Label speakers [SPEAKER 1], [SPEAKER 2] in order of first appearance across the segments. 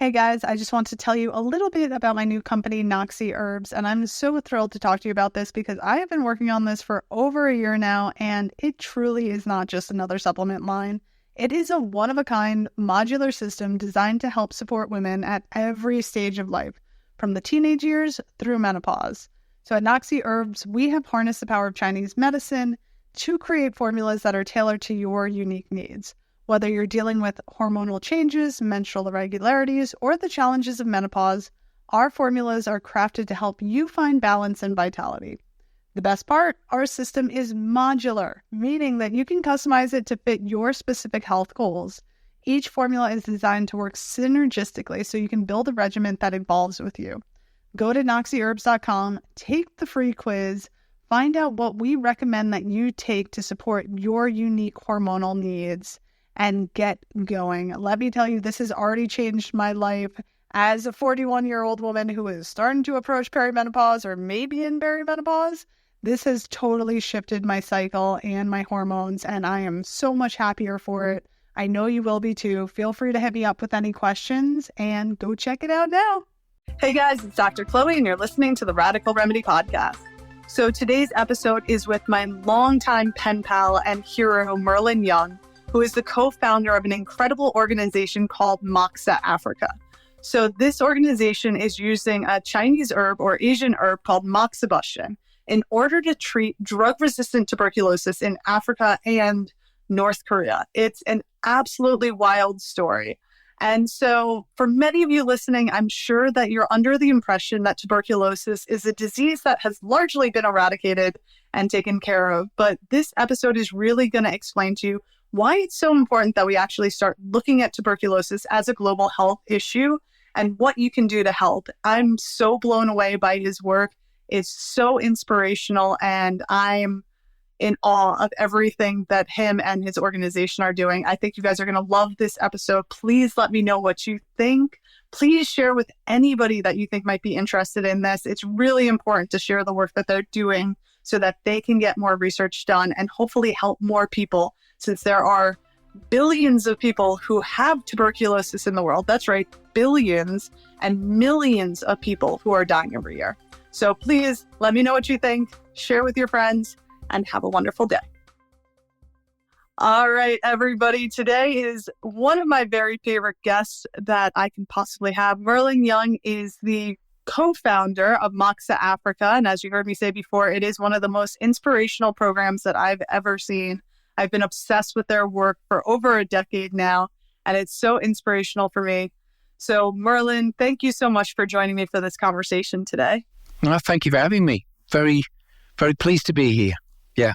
[SPEAKER 1] Hey guys, I just want to tell you a little bit about my new company, Noxi Herbs, and I'm so thrilled to talk to you about this because I have been working on this for over a year now, and it truly is not just another supplement line. It is a one-of-a-kind modular system designed to help support women at every stage of life, from the teenage years through menopause. So at Noxi Herbs, we have harnessed the power of Chinese medicine to create formulas that are tailored to your unique needs. Whether you're dealing with hormonal changes, menstrual irregularities, or the challenges of menopause, our formulas are crafted to help you find balance and vitality. The best part, our system is modular, meaning that you can customize it to fit your specific health goals. Each formula is designed to work synergistically so you can build a regimen that evolves with you. Go to noxiherbs.com, take the free quiz, find out what we recommend that you take to support your unique hormonal needs, and get going. Let me tell you, this has already changed my life as a 41-year-old woman who is starting to approach perimenopause or maybe in perimenopause. This has totally shifted my cycle and my hormones, and I am so much happier for it. I know you will be too. Feel free to hit me up with any questions and go check it out now.
[SPEAKER 2] Hey guys, it's Dr. Chloe and you're listening to the Radical Remedy Podcast. So today's episode is with my longtime pen pal and hero, Merlin Young, who is the co-founder of an incredible organization called Moxa Africa. So this organization is using a Chinese herb or Asian herb called Moxibustion in order to treat drug-resistant tuberculosis in Africa and North Korea. It's an absolutely wild story. And so for many of you listening, I'm sure that you're under the impression that tuberculosis is a disease that has largely been eradicated and taken care of. But this episode is really going to explain to you why it's so important that we actually start looking at tuberculosis as a global health issue and what you can do to help. I'm so blown away by his work. It's so inspirational, and I'm in awe of everything that him and his organization are doing. I think you guys are going to love this episode. Please let me know what you think. Please share with anybody that you think might be interested in this. It's really important to share the work that they're doing so that they can get more research done and hopefully help more people, since there are billions of people who have tuberculosis in the world. That's right, billions, and millions of people who are dying every year. So please let me know what you think, share with your friends, and have a wonderful day. All right, everybody. Today is one of my very favorite guests that I can possibly have. Merlin Young is the co-founder of Moxa Africa. And as you heard me say before, it is one of the most inspirational programs that I've ever seen. I've been obsessed with their work for over a decade now, and it's so inspirational for me. So Merlin, thank you so much for joining me for this conversation today.
[SPEAKER 3] Well, thank you for having me. Very, very pleased to be here. Yeah.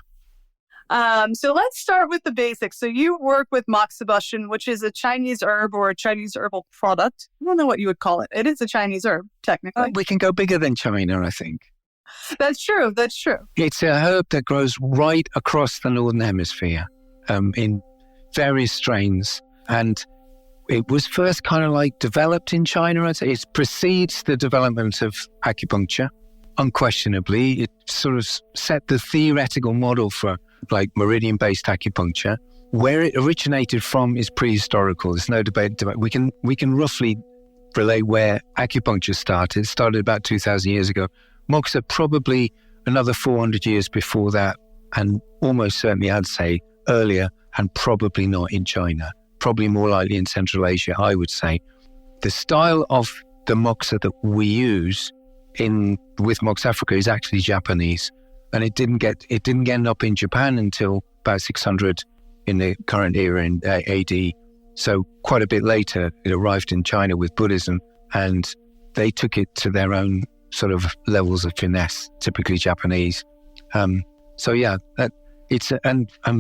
[SPEAKER 2] So let's start with the basics. So you work with Moxibustion, which is a Chinese herb or a Chinese herbal product. I don't know what you would call it. It is a Chinese herb, technically.
[SPEAKER 3] We can go bigger than China, I think.
[SPEAKER 2] That's true. That's true.
[SPEAKER 3] It's a herb that grows right across the Northern Hemisphere in various strains. And it was first kind of like developed in China. It precedes the development of acupuncture. Unquestionably, it sort of set the theoretical model for like meridian-based acupuncture. Where it originated from is prehistorical. There's no debate. We can roughly relate where acupuncture started. It started about 2,000 years ago. Moxa probably another 400 years before that, and almost certainly I'd say earlier, and probably not in China. Probably more likely in Central Asia, I would say. The style of the Moxa that we use with Moxa Africa is actually Japanese, and it didn't end up in Japan until about 600 in the current era in AD. So quite a bit later, it arrived in China with Buddhism, and they took it to their own sort of levels of finesse, typically Japanese.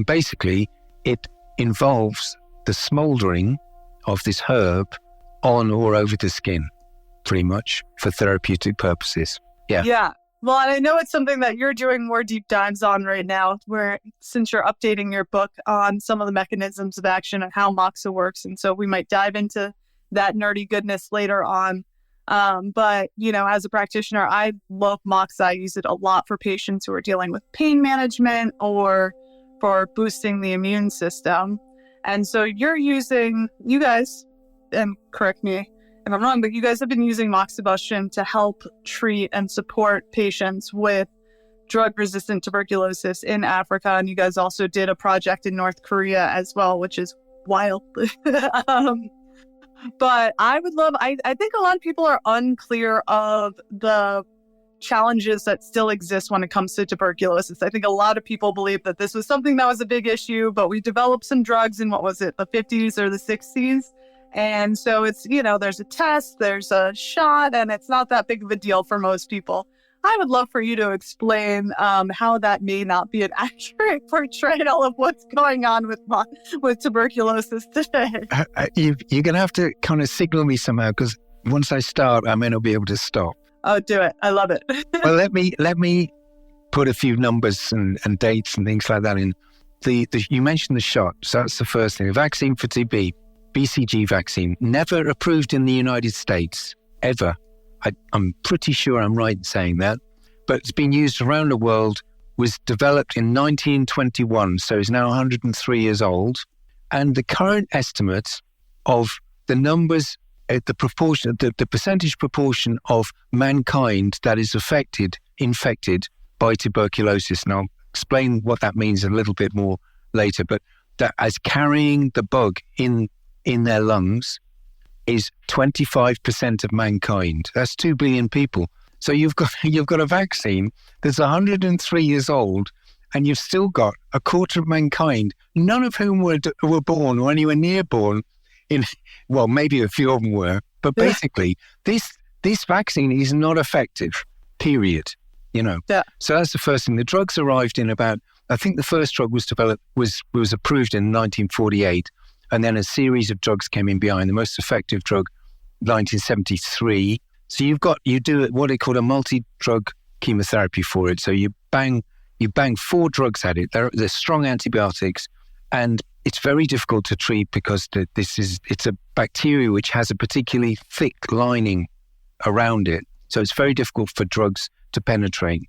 [SPEAKER 3] Basically it involves the smoldering of this herb on or over the skin, pretty much, for therapeutic purposes.
[SPEAKER 2] Yeah. Well, and I know it's something that you're doing more deep dives on right now, since you're updating your book on some of the mechanisms of action and how Moxa works. And so we might dive into that nerdy goodness later on. But, as a practitioner, I love Moxa. I use it a lot for patients who are dealing with pain management or for boosting the immune system. And so you guys, and correct me if I'm wrong, but you guys have been using Moxibustion to help treat and support patients with drug-resistant tuberculosis in Africa. And you guys also did a project in North Korea as well, which is wild. But I would love, I think a lot of people are unclear of the challenges that still exist when it comes to tuberculosis. I think a lot of people believe that this was something that was a big issue, but we developed some drugs in, what was it, the 50s or the 60s? And so it's, there's a test, there's a shot, and it's not that big of a deal for most people. I would love for you to explain how that may not be an accurate portrayal of what's going on with tuberculosis today.
[SPEAKER 3] You're going to have to kind of signal me somehow, because once I start, I may not be able to stop.
[SPEAKER 2] Oh, do it. I love it.
[SPEAKER 3] Well, let me put a few numbers and dates and things like that in. You mentioned the shot, so that's the first thing. The vaccine for TB, BCG vaccine, never approved in the United States, ever. I'm pretty sure I'm right in saying that, but it's been used around the world, was developed in 1921, so it's now 103 years old. And the current estimates of the numbers, the proportion, the percentage proportion of mankind that is infected by tuberculosis, and I'll explain what that means a little bit more later, but that as carrying the bug in their lungs, is 25% of mankind. That's 2 billion people. So you've got a vaccine that's 103 years old, and you've still got a quarter of mankind, none of whom were born or anywhere near born in. Well, maybe a few of them were, but basically, this vaccine is not effective. Period. Yeah. So that's the first thing. The drugs arrived in about. I think the first drug was developed was approved in 1948. And then a series of drugs came in behind. The most effective drug, 1973. So you do what they call a multi-drug chemotherapy for it. So you bang 4 drugs at it. They're strong antibiotics, and it's very difficult to treat because it's a bacteria which has a particularly thick lining around it. So it's very difficult for drugs to penetrate.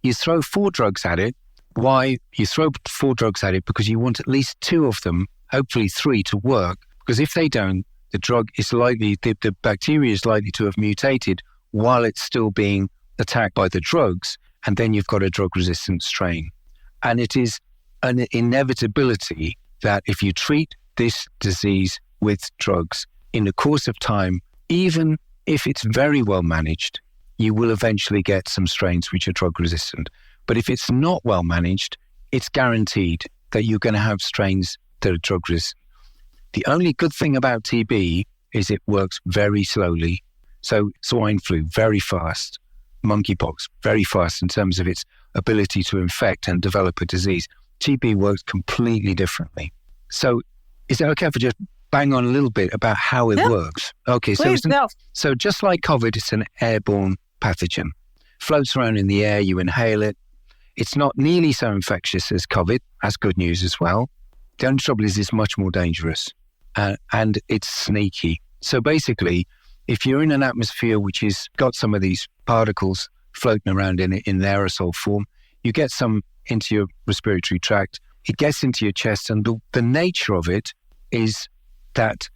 [SPEAKER 3] You throw 4 drugs at it. Why? You throw 4 drugs at it because you want at least 2 of them, hopefully 3, to work, because if they don't, the bacteria is likely to have mutated while it's still being attacked by the drugs, and then you've got a drug-resistant strain. And it is an inevitability that if you treat this disease with drugs in the course of time, even if it's very well managed, you will eventually get some strains which are drug-resistant. But if it's not well managed, it's guaranteed that you're going to have strains that are drug resistant. The only good thing about TB is it works very slowly. So swine flu, very fast. Monkeypox, very fast in terms of its ability to infect and develop a disease. TB works completely differently. So is it okay if I just bang on a little bit about how it works? Okay,
[SPEAKER 2] please,
[SPEAKER 3] so just like COVID, it's an airborne pathogen. Floats around in the air, you inhale it. It's not nearly so infectious as COVID. That's good news as well. The only trouble is it's much more dangerous and it's sneaky. So basically, if you're in an atmosphere which has got some of these particles floating around in aerosol form, you get some into your respiratory tract, it gets into your chest, and the nature of it is that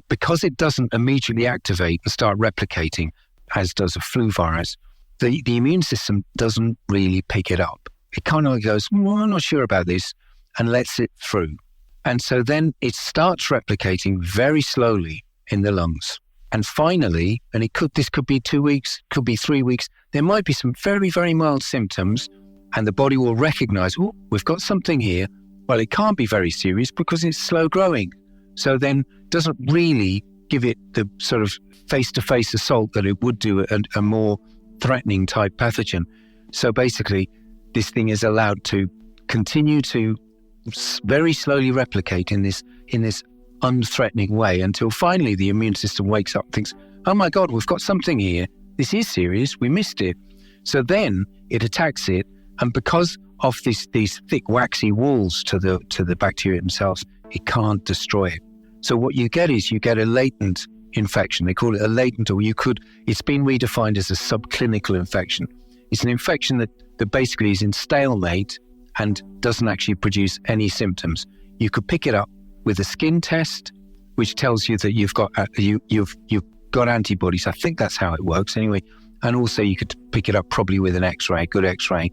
[SPEAKER 3] because it doesn't immediately activate and start replicating, as does a flu virus, the immune system doesn't really pick it up. It kind of goes, well, I'm not sure about this, and lets it through. And so then it starts replicating very slowly in the lungs. And finally, and this could be 2 weeks, could be 3 weeks, there might be some very, very mild symptoms, and the body will recognize, oh, we've got something here. Well, it can't be very serious because it's slow growing. So then doesn't really give it the sort of face-to-face assault that it would do a more threatening type pathogen. So basically, this thing is allowed to continue to very slowly replicate in this unthreatening way until finally the immune system wakes up and thinks, oh my God, we've got something here. This is serious. We missed it. So then it attacks it. And because of these thick waxy walls to the bacteria themselves, it can't destroy it. So what you get is you get a latent infection. They call it a latent, or it's been redefined as a subclinical infection. It's an infection that basically is in stalemate and doesn't actually produce any symptoms. You could pick it up with a skin test, which tells you that you've got antibodies. I think that's how it works anyway. And also you could pick it up probably with an X-ray, good X-ray.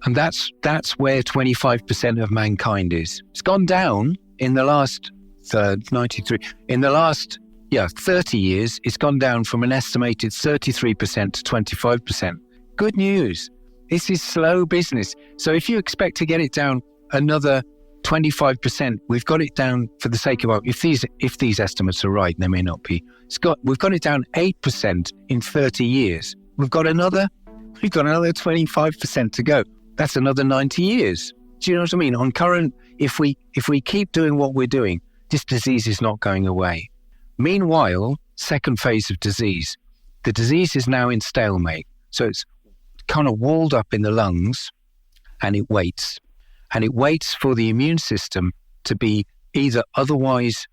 [SPEAKER 3] And that's where 25% of mankind is. It's gone down in the last 93. In the last 30 years, it's gone down from an estimated 33% to 25%. Good news. This is slow business. So if you expect to get it down another 25%, we've got it down for the sake of if these estimates are right, and they may not be. We've got it down 8% in 30 years. We've got another 25% to go. That's another 90 years. Do you know what I mean? On current, if we keep doing what we're doing, this disease is not going away. Meanwhile, second phase of disease. The disease is now in stalemate. So it's kind of walled up in the lungs, and it waits. And it waits for the immune system to be either otherwise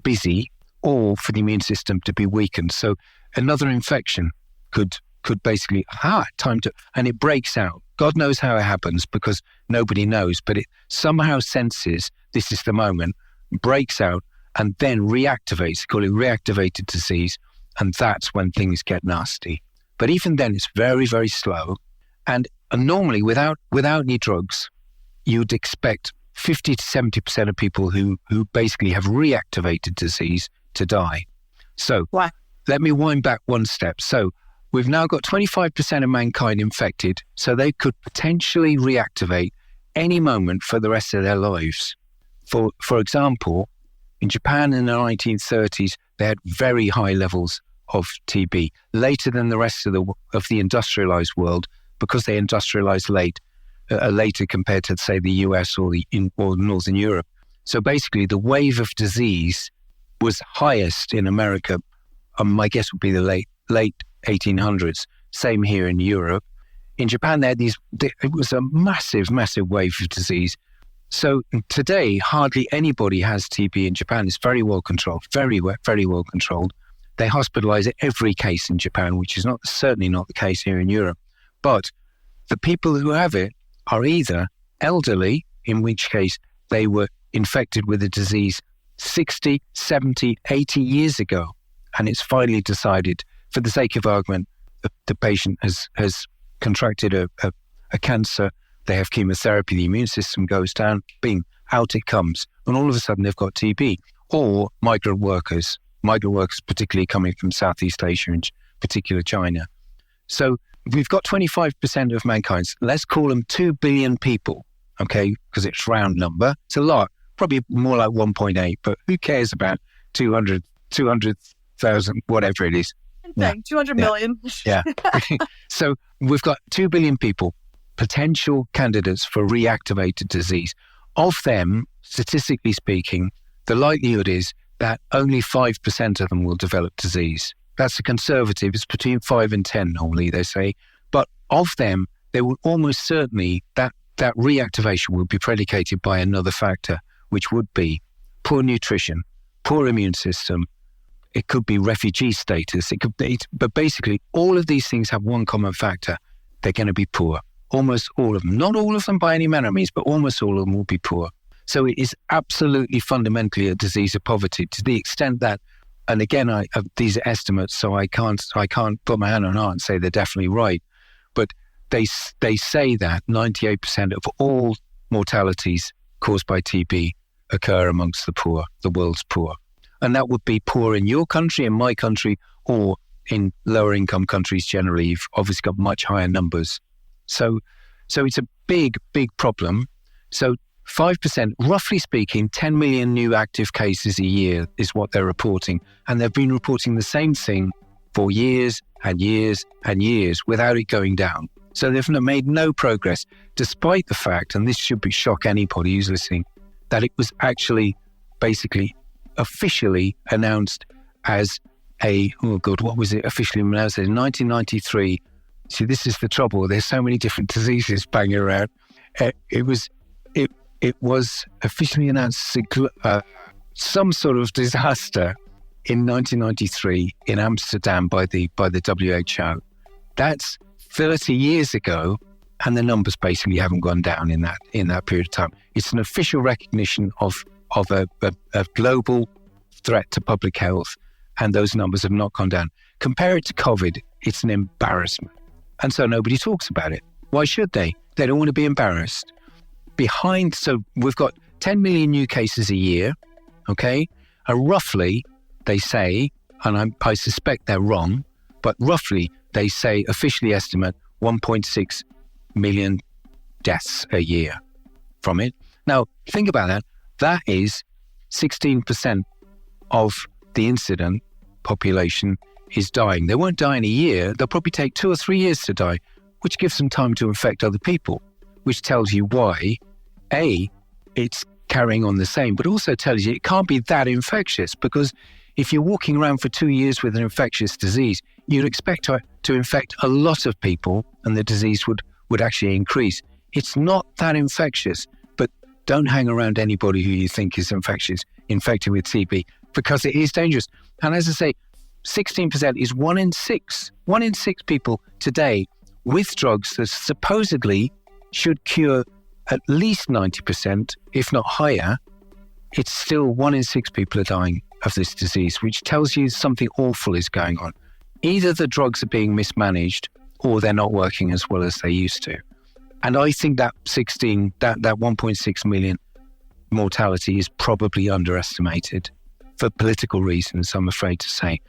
[SPEAKER 3] busy, or for the immune system to be weakened. So another infection could basically, and it breaks out. God knows how it happens, because nobody knows, but it somehow senses this is the moment, breaks out, and then reactivates. Call it reactivated disease, and that's when things get nasty. But even then, it's very, very slow. And normally, without any drugs, you'd expect 50 to 70% of people who basically have reactivated disease to die. So Let me wind back one step. So we've now got 25% of mankind infected, so they could potentially reactivate any moment for the rest of their lives. For example, in Japan in the 1930s, they had very high levels of TB, later than the rest of the industrialized world, because they industrialized later compared to, say, the US or Northern Europe. So basically, the wave of disease was highest in America. My guess would be the late 1800s. Same here in Europe. In Japan, it was a massive, massive wave of disease. So today, hardly anybody has TB in Japan. It's very well controlled, very, very well controlled. They hospitalize every case in Japan, which is certainly not the case here in Europe. But the people who have it are either elderly, in which case they were infected with the disease 60, 70, 80 years ago. And it's finally decided, for the sake of argument, the patient has contracted a cancer. They have chemotherapy, the immune system goes down, bing, out it comes. And all of a sudden they've got TB. Or migrant workers particularly coming from Southeast Asia, in particular China. So we've got 25% of mankind. Let's call them 2 billion people, okay? Because it's round number. It's a lot, probably more like 1.8, but who cares about 200,000, whatever it is.
[SPEAKER 2] 200 million.
[SPEAKER 3] Yeah. So we've got 2 billion people, potential candidates for reactivated disease. Of them, statistically speaking, the likelihood is that only 5% of them will develop disease. That's a conservative. It's between 5 and 10 normally, they say. But of them, they will almost certainly, that reactivation will be predicated by another factor, which would be poor nutrition, poor immune system. It could be refugee status. It could be, but basically all of these things have one common factor. They're going to be poor. Almost all of them. Not all of them by any manner of means, but almost all of them will be poor. So it is absolutely fundamentally a disease of poverty, to the extent that, and again, I have these estimates, so I can't put my hand on heart and say they're definitely right, but they say that 98% of all mortalities caused by TB occur amongst the poor, the world's poor. And that would be poor in your country, in my country, or in lower income countries generally. You've obviously got much higher numbers. So it's a big, big problem. So 5%, roughly speaking, 10 million new active cases a year is what they're reporting. And they've been reporting the same thing for years and years and years without it going down. So they've made no progress, despite the fact, and this should shock anybody who's listening, that it was actually basically officially announced as what was it officially announced in 1993? See, this is the trouble. There's so many different diseases banging around. It was officially announced some sort of disaster in 1993 in Amsterdam by the WHO. That's 30 years ago, and the numbers basically haven't gone down in that period of time. It's an official recognition of a global threat to public health, and those numbers have not gone down. Compare it to COVID, it's an embarrassment. And so nobody talks about it. Why should they? They don't want to be embarrassed. So we've got 10 million new cases a year, okay? And roughly, they say, and I suspect they're wrong, but roughly they say, officially estimate 1.6 million deaths a year from it. Now, think about that. That is 16% of the incident population is dying. They won't die in a year. They'll probably take 2 or 3 years to die, which gives them time to infect other people, which tells you why, A, it's carrying on the same, but also tells you it can't be that infectious, because if you're walking around for 2 years with an infectious disease, you'd expect to infect a lot of people and the disease would actually increase. It's not that infectious, but don't hang around anybody who you think is infected with TB, because it is dangerous. And as I say, 16% is 1 in 6. 1 in 6 people today with drugs that supposedly should cure at least 90%, if not higher. It's still 1 in 6 people are dying of this disease, which tells you something awful is going on. Either the drugs are being mismanaged or they're not working as well as they used to. And I think that 1.6 million mortality is probably underestimated for political reasons, I'm afraid to say.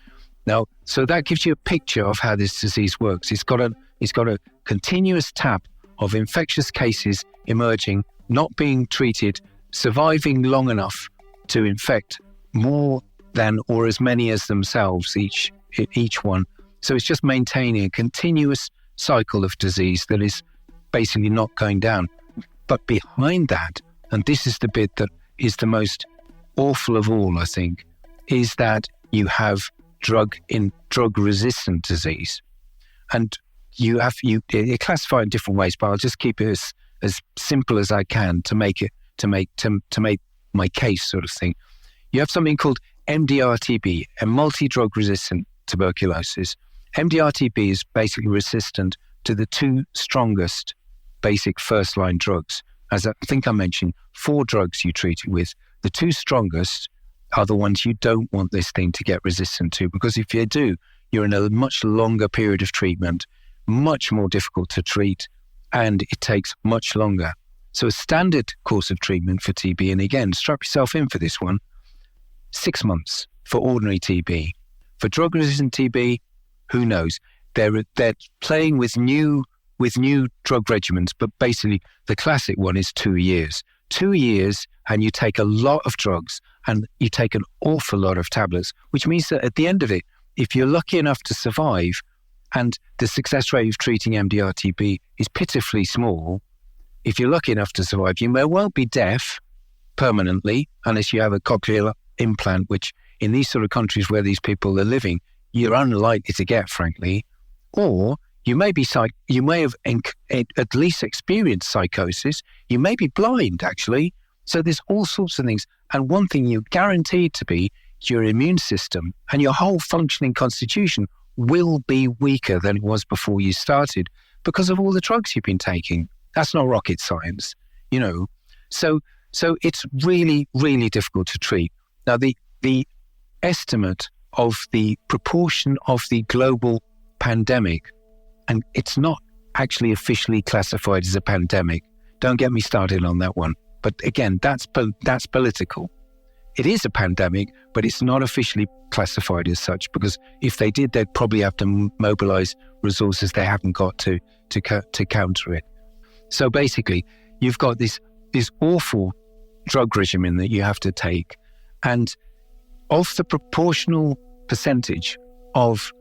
[SPEAKER 3] Now, so that gives you a picture of how this disease works. It's got a continuous tap of infectious cases emerging, not being treated, surviving long enough to infect more than or as many as themselves, each one. So it's just maintaining a continuous cycle of disease that is basically not going down. But behind that, and this is the bit that is the most awful of all, I think, is that you have drug-resistant disease. And you classify in different ways, but I'll just keep it as simple as I can to make my case, sort of thing. You have something called MDR-TB, a multi-drug resistant tuberculosis. MDR-TB is basically resistant to the 2 strongest basic first-line drugs. As I think I mentioned, 4 drugs you treat it with. The 2 strongest are the ones you don't want this thing to get resistant to, because if you do, you're in a much longer period of treatment, much more difficult to treat, and it takes much longer. So a standard course of treatment for TB, and again, strap yourself in for this one, 6 months for ordinary TB. For drug-resistant TB, who knows? They're playing with new drug regimens, but basically the classic one is 2 years. 2 years, and you take a lot of drugs, and you take an awful lot of tablets, which means that at the end of it, if you're lucky enough to survive, and the success rate of treating MDR-TB is pitifully small, if you're lucky enough to survive, you may well be deaf permanently, unless you have a cochlear implant, which in these sort of countries where these people are living, you're unlikely to get, frankly. Or you may have at least experienced psychosis. You may be blind, actually. So there's all sorts of things. And one thing you're guaranteed to be, your immune system and your whole functioning constitution will be weaker than it was before you started because of all the drugs you've been taking. That's not rocket science, you know. So it's really, really difficult to treat. Now, the estimate of the proportion of the global pandemic, and it's not actually officially classified as a pandemic. Don't get me started on that one. But again, that's political. It is a pandemic, but it's not officially classified as such, because if they did, they'd probably have to mobilize resources they haven't got to counter it. So basically, you've got this awful drug regimen that you have to take, and of the proportional percentage of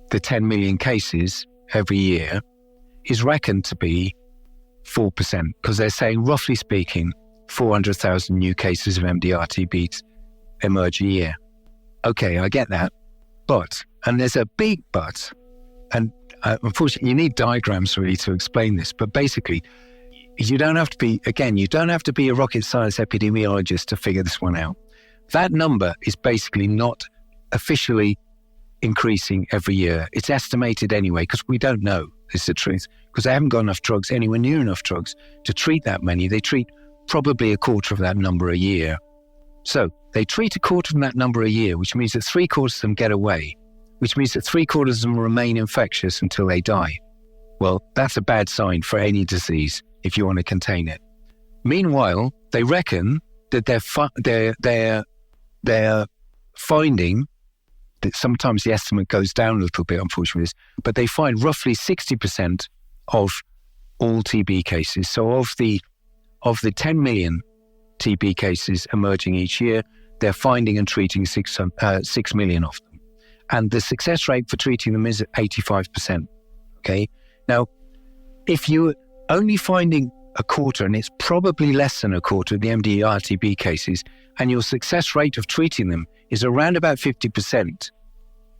[SPEAKER 3] the 10 million cases every year is reckoned to be 4%, because they're saying, roughly speaking, 400,000 new cases of MDR-TB emerge a year. Okay, I get that. But, and there's a big but, and unfortunately you need diagrams really to explain this, but basically you don't have to be a rocket science epidemiologist to figure this one out. That number is basically not officially increasing every year. It's estimated anyway, because we don't know, is the truth, because they haven't got enough drugs, anywhere near enough drugs to treat that many. They treat probably a quarter of that number a year. So They treat a quarter of that number a year, which means that 3/4 of them get away, which means that 3/4 of them remain infectious until they die. Well, that's a bad sign for any disease if you want to contain it. Meanwhile, they reckon that they're finding that sometimes the estimate goes down a little bit, unfortunately, but they find roughly 60% of all TB cases. So of the 10 million TB cases emerging each year, they're finding and treating 6 million of them. And the success rate for treating them is at 85%. Okay. Now, if you're only finding a quarter, and it's probably less than a quarter of the MDR TB cases, and your success rate of treating them is around about 50%,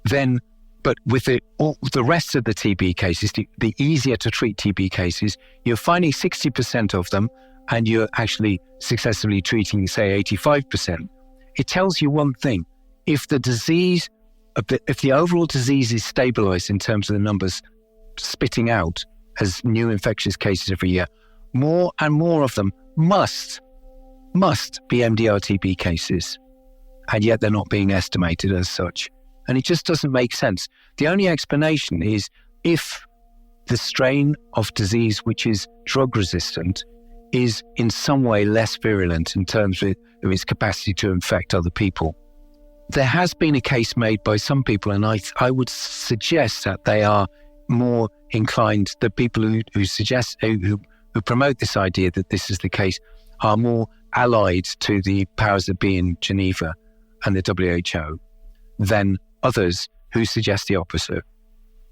[SPEAKER 3] then, but with all the rest of the TB cases, the easier to treat TB cases, you're finding 60% of them, and you're actually successfully treating, say, 85%. It tells you one thing: if the overall disease is stabilized in terms of the numbers spitting out as new infectious cases every year, more and more of them must be MDR TB cases, and yet they're not being estimated as such. And it just doesn't make sense. The only explanation is if the strain of disease which is drug resistant is in some way less virulent in terms of its capacity to infect other people. There has been a case made by some people, and I would suggest that they are more inclined, the people who promote this idea that this is the case are more allied to the powers that be in Geneva and the WHO than others who suggest the opposite.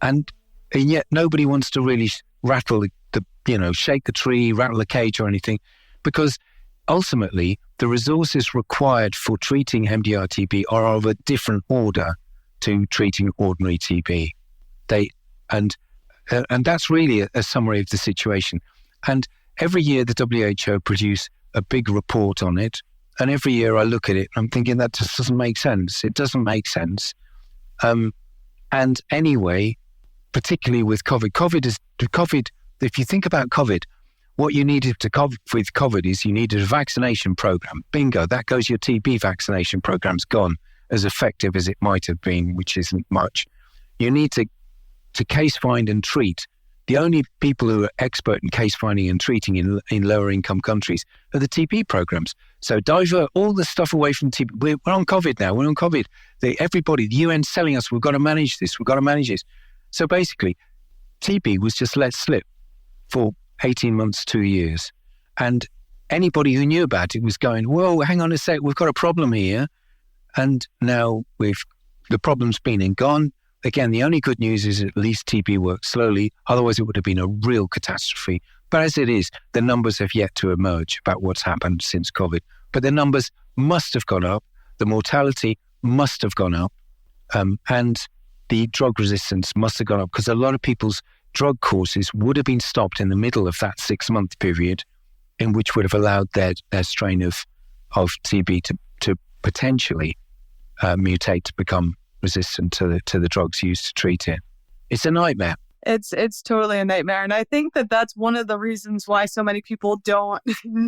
[SPEAKER 3] And yet nobody wants to really shake the tree, rattle the cage or anything, because ultimately the resources required for treating MDR TB are of a different order to treating ordinary TB. And that's really a summary of the situation. And every year the WHO produce a big report on it. And every year I look at it and I'm thinking that just doesn't make sense. It doesn't make sense. And anyway, particularly with COVID, if you think about COVID, what you needed with COVID is you needed a vaccination program. Bingo, that goes, your TB vaccination program's gone, as effective as it might have been, which isn't much. You need to case find and treat. The only people who are expert in case finding and treating in lower income countries are the TB programs. So divert all the stuff away from TB. We're on COVID now. We're on COVID. The UN's telling us we've got to manage this. We've got to manage this. So basically, TB was just let slip for 18 months, 2 years. And anybody who knew about it was going, whoa, hang on a sec, we've got a problem here. And now the problem's been and gone. Again, the only good news is at least TB works slowly. Otherwise, it would have been a real catastrophe. But as it is, the numbers have yet to emerge about what's happened since COVID. But the numbers must have gone up. The mortality must have gone up. And the drug resistance must have gone up because a lot of people's drug courses would have been stopped in the middle of that 6-month period, in which would have allowed their strain of TB to potentially mutate to become resistant to the drugs used to treat it. It's a nightmare.
[SPEAKER 2] It's totally a nightmare. And I think that's one of the reasons why so many people don't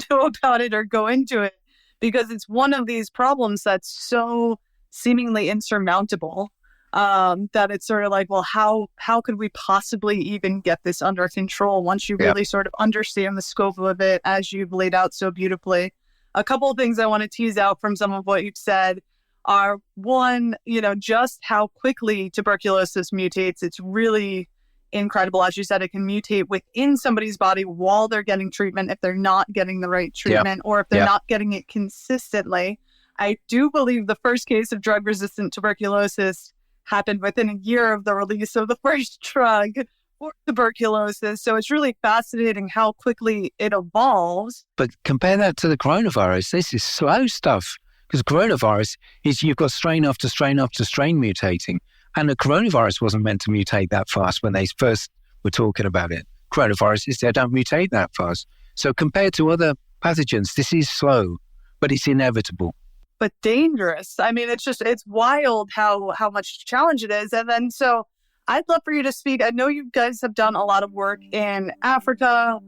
[SPEAKER 2] know about it or go into it, because it's one of these problems that's so seemingly insurmountable that it's sort of like, well, how could we possibly even get this under control once you really sort of understand the scope of it, as you've laid out so beautifully. A couple of things I want to tease out from some of what you've said are, one, just how quickly tuberculosis mutates. It's really incredible. As you said, it can mutate within somebody's body while they're getting treatment if they're not getting the right treatment or if they're not getting it consistently. I do believe the first case of drug-resistant tuberculosis happened within a year of the release of the first drug for tuberculosis. So it's really fascinating how quickly it evolves.
[SPEAKER 3] But compare that to the coronavirus. This is slow stuff. Because coronavirus is, you've got strain after strain after strain mutating. And the coronavirus wasn't meant to mutate that fast when they first were talking about it. Coronaviruses, they don't mutate that fast. So compared to other pathogens, this is slow, but it's inevitable.
[SPEAKER 2] But dangerous. I mean, it's wild how much challenge it is. And then, so I'd love for you to speak. I know you guys have done a lot of work in Africa.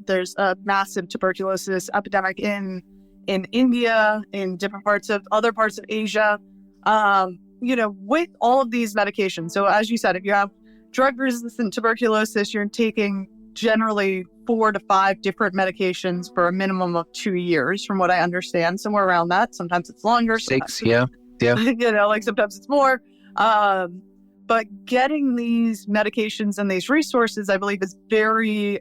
[SPEAKER 2] There's a massive tuberculosis epidemic in in India, in different other parts of Asia, with all of these medications. So as you said, if you have drug-resistant tuberculosis, you're taking generally 4 to 5 different medications for a minimum of 2 years, from what I understand, somewhere around that. Sometimes it's longer.
[SPEAKER 3] 6, yeah.
[SPEAKER 2] Sometimes it's more. But getting these medications and these resources, I believe, is very,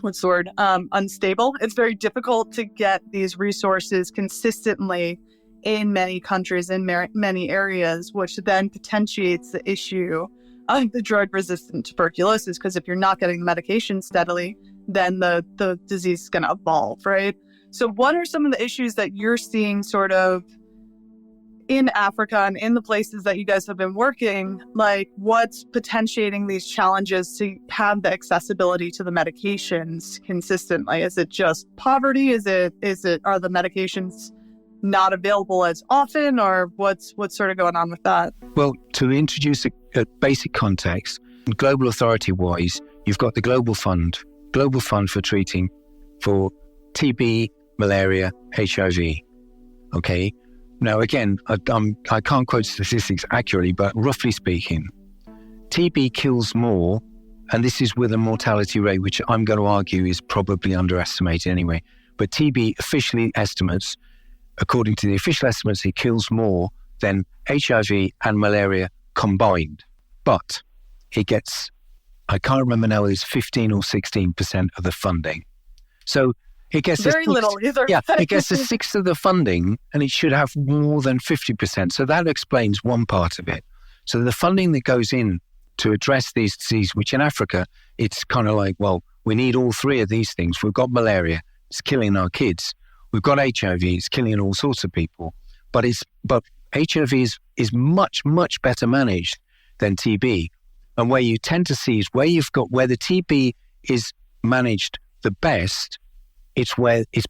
[SPEAKER 2] unstable. It's very difficult to get these resources consistently in many countries, in many areas, which then potentiates the issue of the drug-resistant tuberculosis, because if you're not getting the medication steadily, then the disease is going to evolve, right? So what are some of the issues that you're seeing sort of in Africa and in the places that you guys have been working? Like, what's potentiating these challenges to have the accessibility to the medications consistently? Is it just poverty? Are the medications not available as often, or what's sort of going on with that?
[SPEAKER 3] Well, to introduce a basic context, global authority-wise, you've got the Global Fund for treating for TB, malaria, HIV. Okay. Now, again, I can't quote statistics accurately, but roughly speaking, TB kills more, and this is with a mortality rate, which I'm going to argue is probably underestimated anyway. But TB officially estimates, according to the official estimates, it kills more than HIV and malaria combined. But it gets, I can't remember now, it's 15 or 16% of the funding. So it gets
[SPEAKER 2] very little either.
[SPEAKER 3] Yeah, it gets a sixth of the funding, and it should have more than 50%. So that explains one part of it. So the funding that goes in to address these diseases, which in Africa, it's kind of like, well, we need all 3 of these things. We've got malaria, it's killing our kids. We've got HIV, it's killing all sorts of people. But HIV is much, much better managed than TB. And where you tend to see is where the TB is managed the best, it's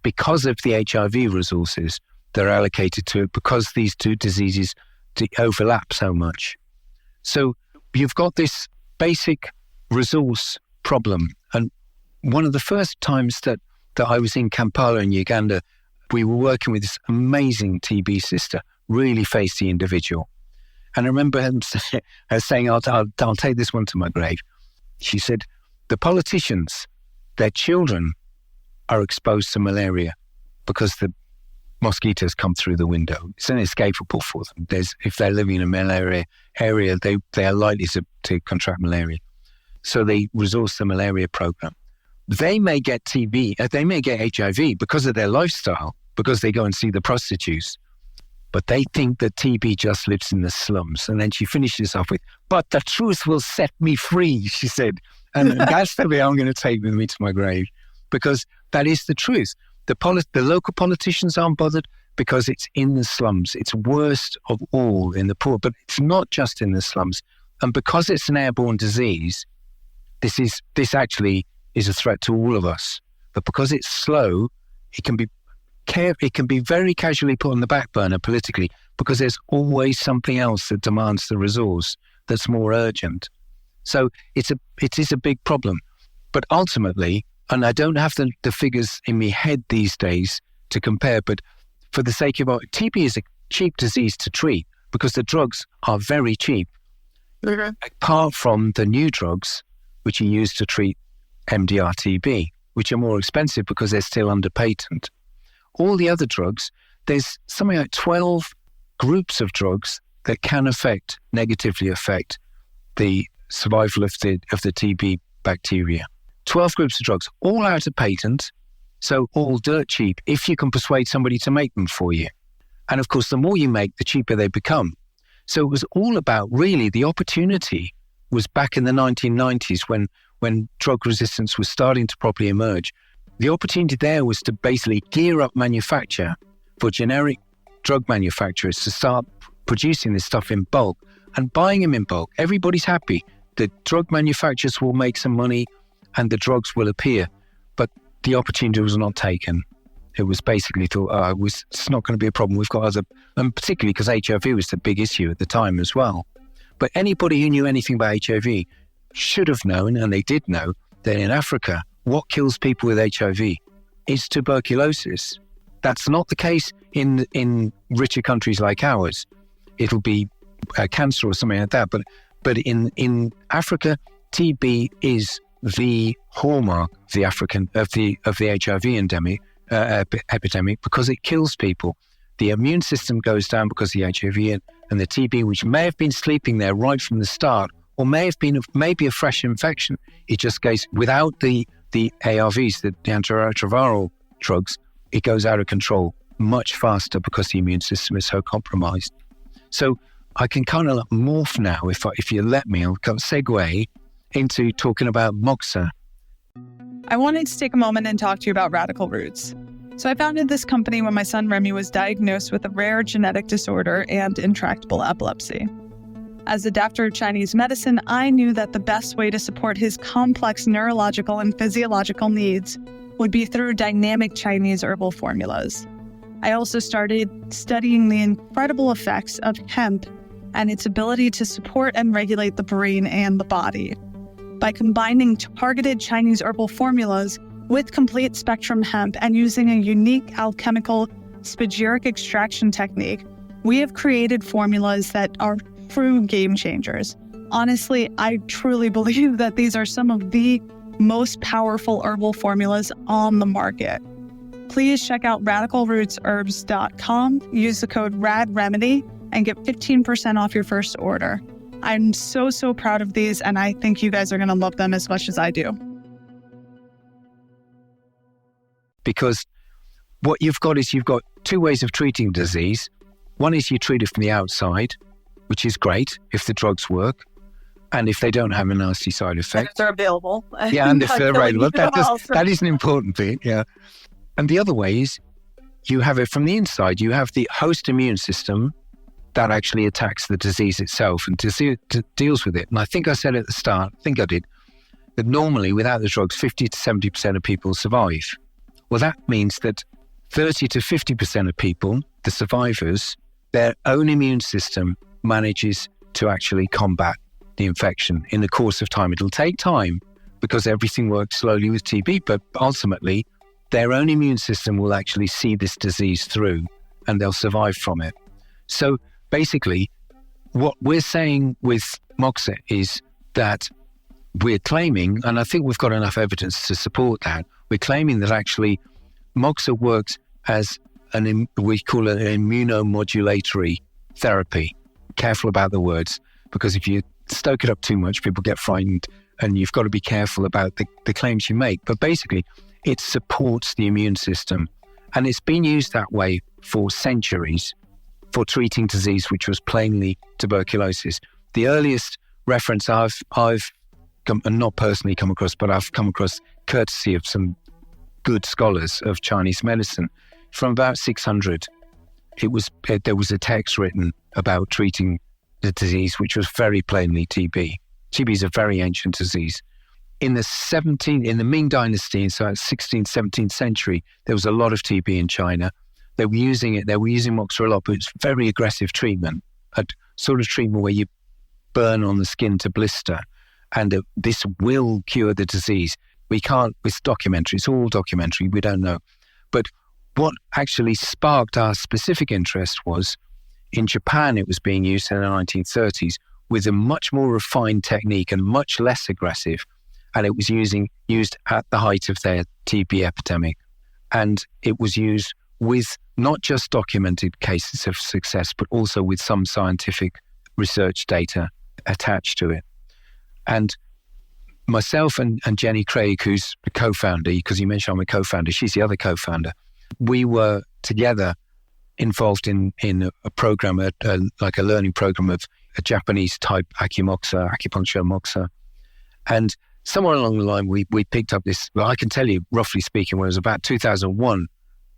[SPEAKER 3] because of the HIV resources that are allocated to it, because these 2 diseases overlap so much. So you've got this basic resource problem. And one of the first times that I was in Kampala in Uganda, we were working with this amazing TB sister, really faced the individual. And I remember her saying, I'll take this one to my grave. She said, the politicians, their children are exposed to malaria because the mosquitoes come through the window. It's inescapable for them. If they're living in a malaria area, they are likely to contract malaria. So they resource the malaria program. They may get TB, they may get HIV because of their lifestyle, because they go and see the prostitutes. But they think that TB just lives in the slums. And then she finishes off with, but the truth will set me free, she said. And that's the way I'm going to take with me to my grave, because that is the truth. The local politicians aren't bothered because it's in the slums. It's worst of all in the poor, but it's not just in the slums. And because it's an airborne disease, this actually is a threat to all of us. But because it's slow, it can be very casually put on the back burner politically, because there's always something else that demands the resource that's more urgent. So it is a big problem. But ultimately, and I don't have the figures in my head these days to compare, but for the sake of TB is a cheap disease to treat because the drugs are very cheap.
[SPEAKER 2] Mm-hmm.
[SPEAKER 3] Apart from the new drugs, which are used to treat MDR-TB, which are more expensive because they're still under patent. All the other drugs, there's something like 12 groups of drugs that can negatively affect the survival of the TB bacteria. 12 groups of drugs, all out of patent, so all dirt cheap if you can persuade somebody to make them for you. And of course, the more you make, the cheaper they become. So it was all about, really, the opportunity was back in the 1990s when drug resistance was starting to properly emerge. The opportunity there was to basically gear up manufacture for generic drug manufacturers to start producing this stuff in bulk and buying them in bulk. Everybody's happy. The drug manufacturers will make some money and the drugs will appear. But the opportunity was not taken. It was basically thought, it's not going to be a problem. We've got other, and particularly because HIV was the big issue at the time as well. But anybody who knew anything about HIV should have known, and they did know, that in Africa, what kills people with HIV is tuberculosis. That's not the case in richer countries like ours. It'll be cancer or something like that. But in Africa, TB is the hallmark of the HIV epidemic because it kills people. The immune system goes down because of the HIV and the TB, which may have been sleeping there right from the start, or may have been maybe a fresh infection. It just goes without the ARVs, the antiretroviral drugs. It goes out of control much faster because the immune system is so compromised. So I can kind of morph now, if you let me, I'll kind of segue into talking about Moxa.
[SPEAKER 2] I wanted to take a moment and talk to you about Radical Roots. So I founded this company when my son Remy was diagnosed with a rare genetic disorder and intractable epilepsy. As a doctor of Chinese medicine, I knew that the best way to support his complex neurological and physiological needs would be through dynamic Chinese herbal formulas. I also started studying the incredible effects of hemp and its ability to support and regulate the brain and the body. By combining targeted Chinese herbal formulas with complete spectrum hemp and using a unique alchemical spagyric extraction technique, we have created formulas that are true game changers. Honestly, I truly believe that these are some of the most powerful herbal formulas on the market. Please check out radicalrootsherbs.com, use the code RADREMEDY, and get 15% off your first order. I'm so proud of these, and I think you guys are going to love them as much as I do.
[SPEAKER 3] Because what you've got two ways of treating disease. One is you treat it from the outside, which is great if the drugs work and if they don't have a nasty side effect.
[SPEAKER 2] And if they're available.
[SPEAKER 3] Yeah, and if they're available. That is an important bit, yeah. And the other way is you have it from the inside. You have the host immune system that actually attacks the disease itself and deals with it. And I think I said at the start, that normally without the drugs, 50 to 70% of people survive. Well, that means that 30 to 50% of people, the survivors, their own immune system manages to actually combat the infection in the course of time. It'll take time because everything works slowly with TB, but ultimately their own immune system will actually see this disease through and they'll survive from it. So basically, what we're saying with Moxa is that we're claiming, and I think we've got enough evidence to support that, we're claiming that actually Moxa works as we call it an immunomodulatory therapy. Careful about the words, because if you stoke it up too much, people get frightened, and you've got to be careful about the claims you make. But basically, it supports the immune system, and it's been used that way for centuries for treating disease, which was plainly tuberculosis. The earliest reference I've not personally come across, but I've come across courtesy of some good scholars of Chinese medicine from about 600. There was a text written about treating the disease, which was very plainly TB. TB is a very ancient disease. In the Ming Dynasty, so 16th, 17th century, there was a lot of TB in China. They were using Moxa a lot, but it's very aggressive treatment, a sort of treatment where you burn on the skin to blister, and this will cure the disease. We can't, it's documentary, it's all documentary, we don't know. But what actually sparked our specific interest was, in Japan it was being used in the 1930s with a much more refined technique and much less aggressive, and it was used at the height of their TB epidemic. And it was used with not just documented cases of success, but also with some scientific research data attached to it. And myself and Jenny Craig, who's the co-founder, because you mentioned I'm a co-founder, she's the other co-founder, we were together involved in a program, like a learning program of a Japanese type acupuncture moxa. And somewhere along the line, we picked up this, well, I can tell you, roughly speaking, when it was about 2001,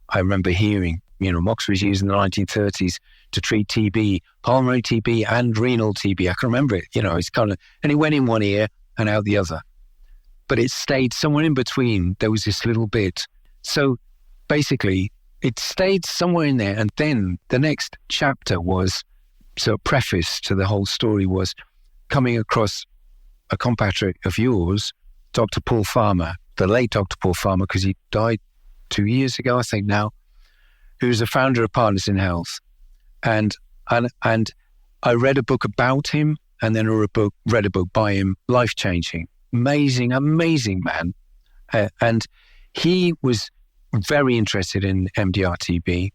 [SPEAKER 3] I remember hearing, moxa was used in the 1930s to treat TB, pulmonary TB and renal TB. I can remember it, it's kind of, and it went in one ear and out the other. But it stayed somewhere in between. There was this little bit. So basically, it stayed somewhere in there. And then the next chapter was, so a preface to the whole story was coming across a compatriot of yours, Dr. Paul Farmer, the late Dr. Paul Farmer, because he died 2 years ago, I think now. who's a founder of Partners in Health. And I read a book about him, and then read a book by him, life-changing, amazing man. And he was very interested in MDR-TB,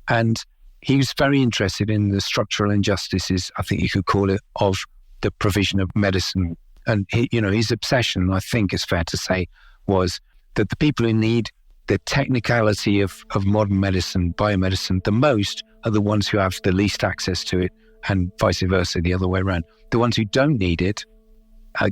[SPEAKER 3] and he was very interested in the structural injustices, I think you could call it, of the provision of medicine. And his obsession, I think it's fair to say, was that the people who need the technicality of modern medicine, biomedicine, the most are the ones who have the least access to it, and vice versa, the other way around. The ones who don't need it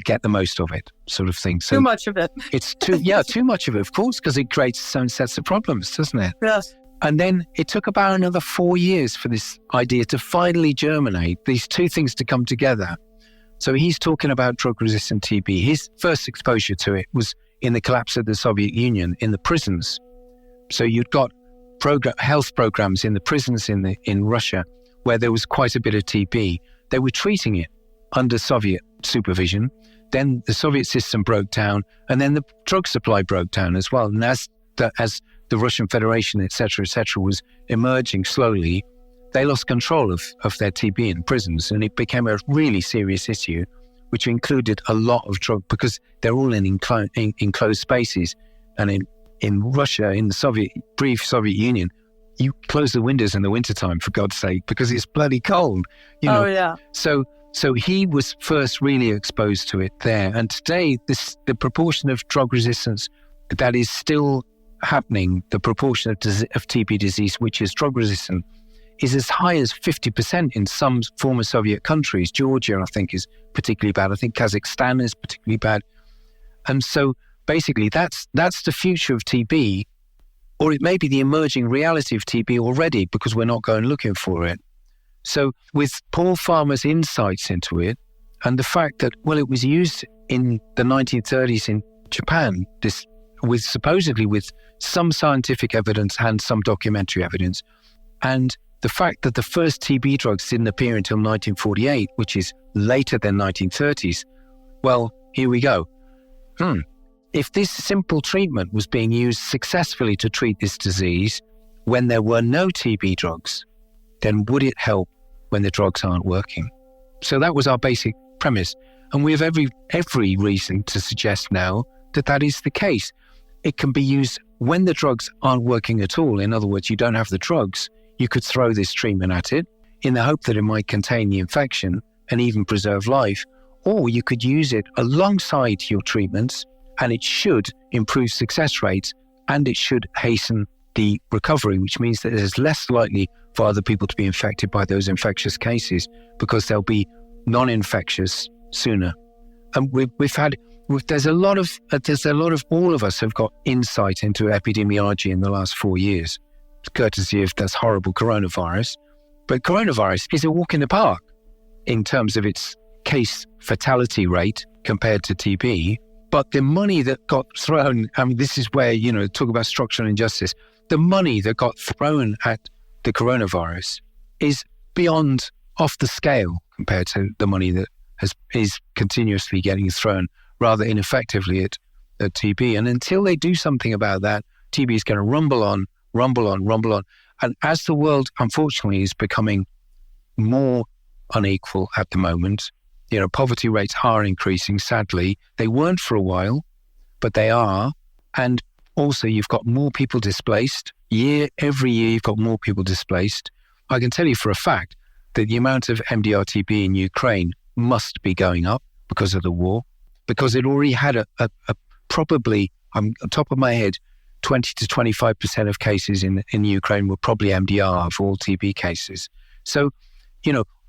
[SPEAKER 3] get the most of it, sort of thing. So
[SPEAKER 2] too much of it.
[SPEAKER 3] It's too much of it, of course, because it creates its own sets of problems, doesn't it?
[SPEAKER 2] Yes.
[SPEAKER 3] And then it took about another 4 years for this idea to finally germinate, these two things to come together. So he's talking about drug-resistant TB. His first exposure to it was in the collapse of the Soviet Union, in the prisons. So you'd got health programs in the prisons in Russia where there was quite a bit of TB. They were treating it under Soviet supervision. Then the Soviet system broke down, and then the drug supply broke down as well. And as the Russian Federation, et cetera, was emerging slowly, they lost control of their TB in prisons, and it became a really serious issue, which included a lot of drug, because they're all in enclosed spaces. And in Russia, in the brief Soviet Union, you close the windows in the wintertime, for God's sake, because it's bloody cold.
[SPEAKER 2] Oh, yeah.
[SPEAKER 3] So he was first really exposed to it there. And today, the proportion of drug resistance that is still happening, the proportion of TB disease which is drug resistant, is as high as 50% in some former Soviet countries. Georgia, I think, is particularly bad. I think Kazakhstan is particularly bad. And so basically that's the future of TB, or it may be the emerging reality of TB already, because we're not going looking for it. So with Paul Farmer's insights into it, and the fact that, it was used in the 1930s in Japan, supposedly with some scientific evidence and some documentary evidence, and the fact that the first TB drugs didn't appear until 1948, which is later than 1930s, here we go. If this simple treatment was being used successfully to treat this disease when there were no TB drugs, then would it help when the drugs aren't working? So that was our basic premise. And we have every reason to suggest now that is the case. It can be used when the drugs aren't working at all. In other words, you don't have the drugs. You could throw this treatment at it in the hope that it might contain the infection and even preserve life. Or you could use it alongside your treatments, and it should improve success rates, and it should hasten the recovery, which means that it is less likely for other people to be infected by those infectious cases, because they'll be non-infectious sooner. And there's a lot of all of us have got insight into epidemiology in the last 4 years, courtesy of this horrible coronavirus. But coronavirus is a walk in the park in terms of its case fatality rate compared to TB. But the money that got thrown, this is where, talk about structural injustice. The money that got thrown at the coronavirus is beyond off the scale compared to the money that is continuously getting thrown rather ineffectively at TB. And until they do something about that, TB is going to rumble on. And as the world, unfortunately, is becoming more unequal at the moment, poverty rates are increasing, sadly. They weren't for a while, but they are. And also, you've got more people displaced. Every year, you've got more people displaced. I can tell you for a fact that the amount of MDR-TB in Ukraine must be going up because of the war, because it already had a probably, on top of my head, 20 to 25% of cases in Ukraine were probably MDR for all TB cases. So,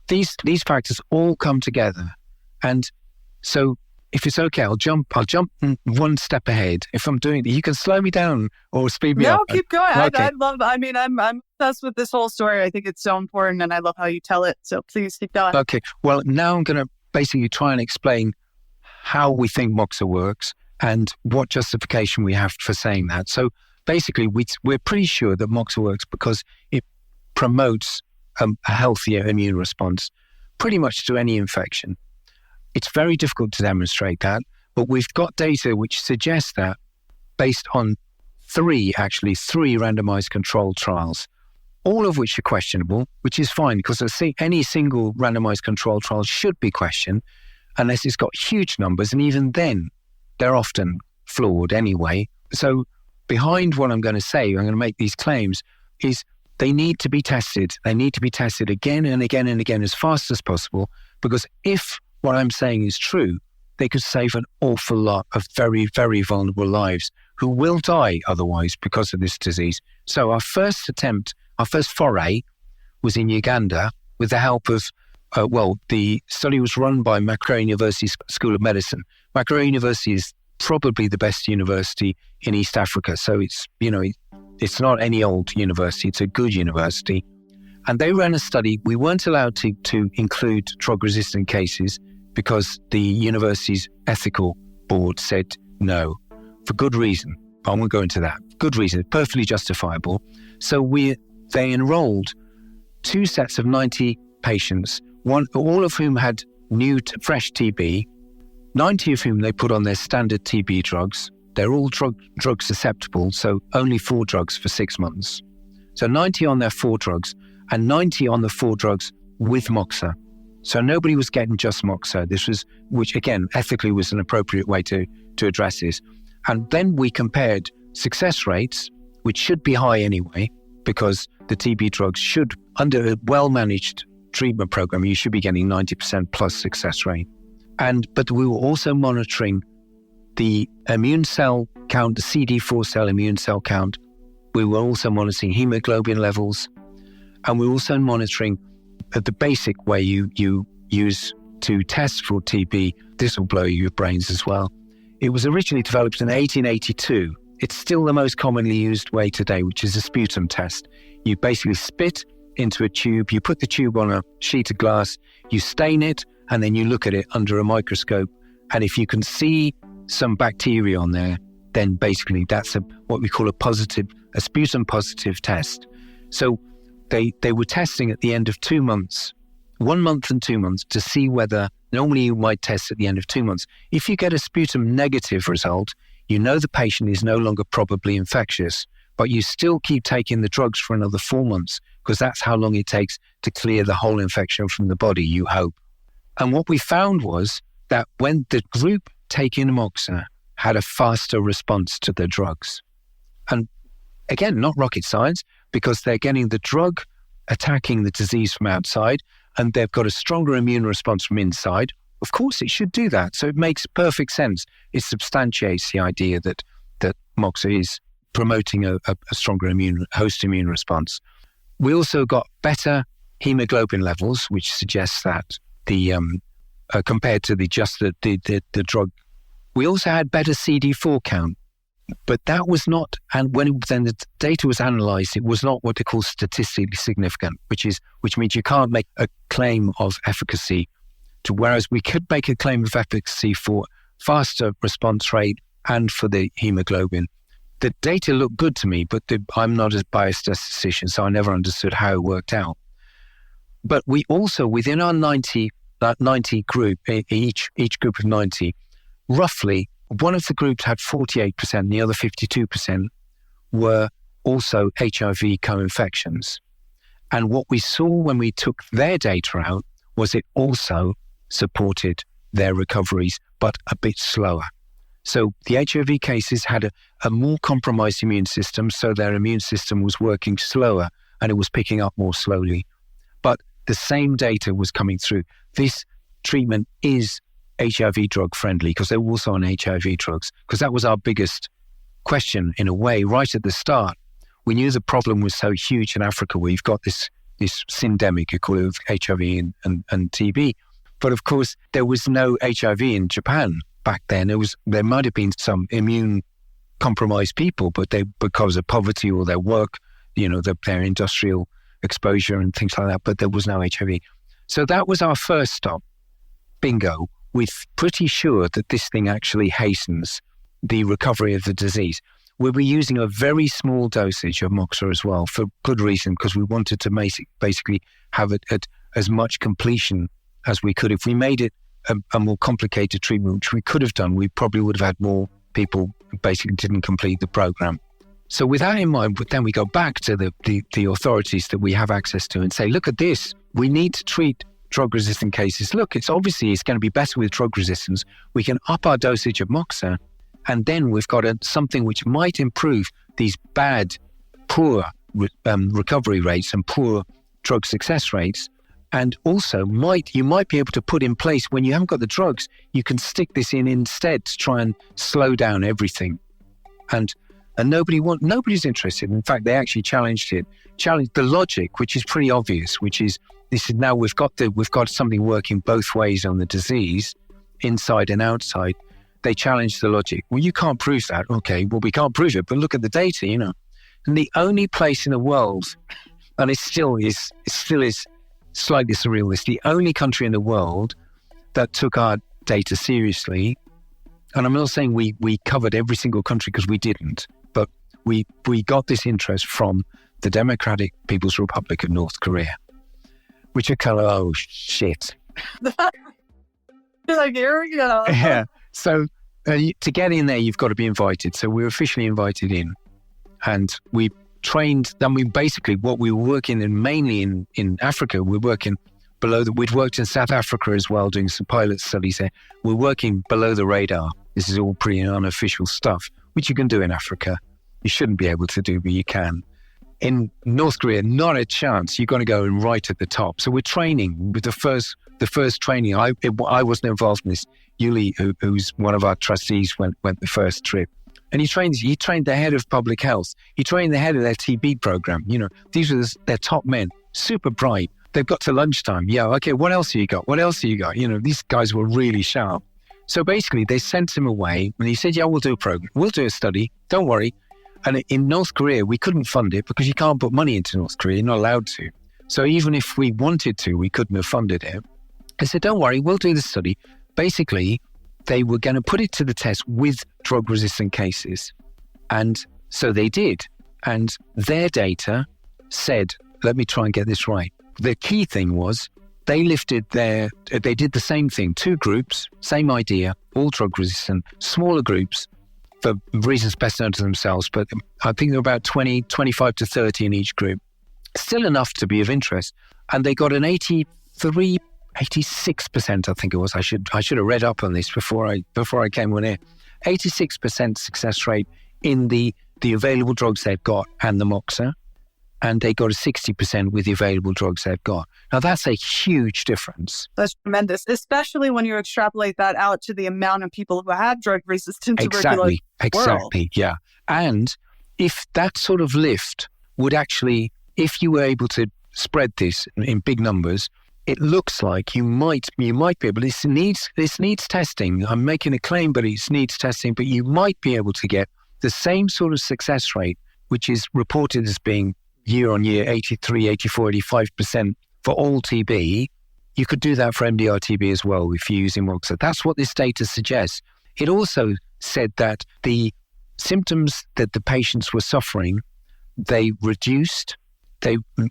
[SPEAKER 3] these factors all come together. And so if it's okay, I'll jump one step ahead. If I'm doing it, you can slow me down or speed me up.
[SPEAKER 2] No, keep going.
[SPEAKER 3] Okay.
[SPEAKER 2] I'm obsessed with this whole story. I think it's so important, and I love how you tell it. So please keep going.
[SPEAKER 3] Okay. Well, now I'm going to basically try and explain how we think Moxa works and what justification we have for saying that. So basically, we're pretty sure that Moxa works because it promotes a healthier immune response pretty much to any infection. It's very difficult to demonstrate that, but we've got data which suggests that based on three randomized controlled trials, all of which are questionable, which is fine because any single randomized controlled trial should be questioned unless it's got huge numbers. And even then, they're often flawed anyway. So behind what I'm going to say, I'm going to make these claims, is they need to be tested. They need to be tested again and again and again as fast as possible, because if what I'm saying is true, they could save an awful lot of very, very vulnerable lives who will die otherwise because of this disease. So our first foray was in Uganda with the help of, the study was run by Makerere University School of Medicine. Makerere University is probably the best university in East Africa. So it's not any old university, it's a good university. And they ran a study. We weren't allowed to include drug-resistant cases because the university's ethical board said no, for good reason. I won't go into that. Good reason, perfectly justifiable. So they enrolled two sets of 90 patients, all of whom had fresh TB, 90 of whom they put on their standard TB drugs. They're all drug susceptible, so only 4 drugs for 6 months. So 90 on their 4 drugs and 90 on the 4 drugs with Moxa. So nobody was getting just Moxa. Which again, ethically was an appropriate way to address this. And then we compared success rates, which should be high anyway, because the TB drugs should, under a well-managed treatment program, you should be getting 90% plus success rate. But we were also monitoring the immune cell count, the CD4 cell immune cell count. We were also monitoring hemoglobin levels, and we were also monitoring the basic way you use to test for TB. This will blow your brains as well. It was originally developed in 1882. It's still the most commonly used way today, which is a sputum test. You basically spit into a tube, you put the tube on a sheet of glass, you stain it, and then you look at it under a microscope. And if you can see some bacteria on there, then basically that's what we call a sputum positive test. So they were testing at the end of 2 months, 1 month and 2 months, to see whether, normally you might test at the end of 2 months. If you get a sputum negative result, you know the patient is no longer probably infectious, but you still keep taking the drugs for another 4 months, because that's how long it takes to clear the whole infection from the body, you hope. And what we found was that when the group taking Moxa had a faster response to the drugs. And again, not rocket science, because they're getting the drug attacking the disease from outside, and they've got a stronger immune response from inside. Of course, it should do that. So it makes perfect sense. It substantiates the idea that Moxa is promoting a stronger host immune response. We also got better hemoglobin levels, which suggests that compared to the drug. We also had better CD4 count, but that was not, and when the data was analysed, it was not what they call statistically significant, which means you can't make a claim of efficacy. Whereas we could make a claim of efficacy for faster response rate and for the hemoglobin. The data looked good to me, but I'm not a biased statistician, so I never understood how it worked out. But we also, within our 90 group, each group of 90, roughly, one of the groups had 48%, the other 52% were also HIV co-infections. And what we saw when we took their data out was it also supported their recoveries, but a bit slower. So the HIV cases had a more compromised immune system, so their immune system was working slower and it was picking up more slowly. But the same data was coming through. This treatment is HIV drug friendly because they're also on HIV drugs, because that was our biggest question in a way right at the start. We knew the problem was so huge in Africa. We've got this syndemic, you call it, of HIV and TB. But of course, there was no HIV in Japan back then. There might have been some immune compromised people, but because of poverty or their work, their industrial exposure and things like that, but there was no HIV. So that was our first stop. Bingo. We're pretty sure that this thing actually hastens the recovery of the disease. We were using a very small dosage of Moxa as well, for good reason, because we wanted to basically have it at as much completion as we could. If we made it a more complicated treatment, which we could have done, we probably would have had more people who basically didn't complete the program. So with that in mind, then we go back to the authorities that we have access to and say, look at this. We need to treat drug-resistant cases. Look, it's going to be better with drug resistance. We can up our dosage of Moxa, and then we've got something which might improve these poor recovery rates and poor drug success rates. And also, you might be able to put in place, when you haven't got the drugs, you can stick this in instead to try and slow down everything. And nobody's interested. In fact, they actually challenged the logic, which is pretty obvious, which is, this is now we've got something working both ways on the disease, inside and outside. They challenged the logic. Well, you can't prove that. Okay, well, we can't prove it, but look at the data, And the only place in the world, and it still is slightly surreal, it's the only country in the world that took our data seriously. And I'm not saying we covered every single country, because we didn't, but we got this interest from the Democratic People's Republic of North Korea, which are kind of, oh, shit.
[SPEAKER 2] Like, here we go.
[SPEAKER 3] Yeah. So to get in there, you've got to be invited. So we were officially invited in, and we trained. Then what we were working in, mainly in Africa, we're working we'd worked in South Africa as well, doing some pilot studies there. We're working below the radar. This is all pretty unofficial stuff, which you can do in Africa. You shouldn't be able to do, but you can. In North Korea, not a chance. You've got to go in right at the top. So we're training with the first training. I wasn't involved in this. Yuli, who's one of our trustees, went the first trip. And he trained the head of public health. He trained the head of their TB program. These were their top men, super bright. They've got to lunchtime. Yeah, okay, what else have you got? What else have you got? These guys were really sharp. So basically, they sent him away, and he said, yeah, we'll do a program. We'll do a study. Don't worry. And in North Korea, we couldn't fund it because you can't put money into North Korea. You're not allowed to. So even if we wanted to, we couldn't have funded it. I said, don't worry, we'll do the study. Basically, they were going to put it to the test with drug-resistant cases. And so they did. And their data said, let me try and get this right. The key thing was they did the same thing. 2 groups, same idea, all drug-resistant, smaller groups, for reasons best known to themselves, but I think there were about 25 to 30 in each group. Still enough to be of interest. And they got an 86%, I think it was. I should have read up on this before I came on air. 86% success rate in the available drugs they've got and the Moxa, and they got a 60% with the available drugs they've got. Now, that's a huge difference.
[SPEAKER 2] That's tremendous, especially when you extrapolate that out to the amount of people who have drug-resistant tuberculosis.
[SPEAKER 3] Exactly, yeah. And if that sort of lift would actually, if you were able to spread this in big numbers, it looks like you might be able, this needs testing. I'm making a claim, but it needs testing, but you might be able to get the same sort of success rate, which is reported as being year on year, 83, 84, 85% for all TB. You could do that for MDR TB as well if you're using Moxa. That's what this data suggests. It also said that the symptoms that the patients were suffering, they reduced,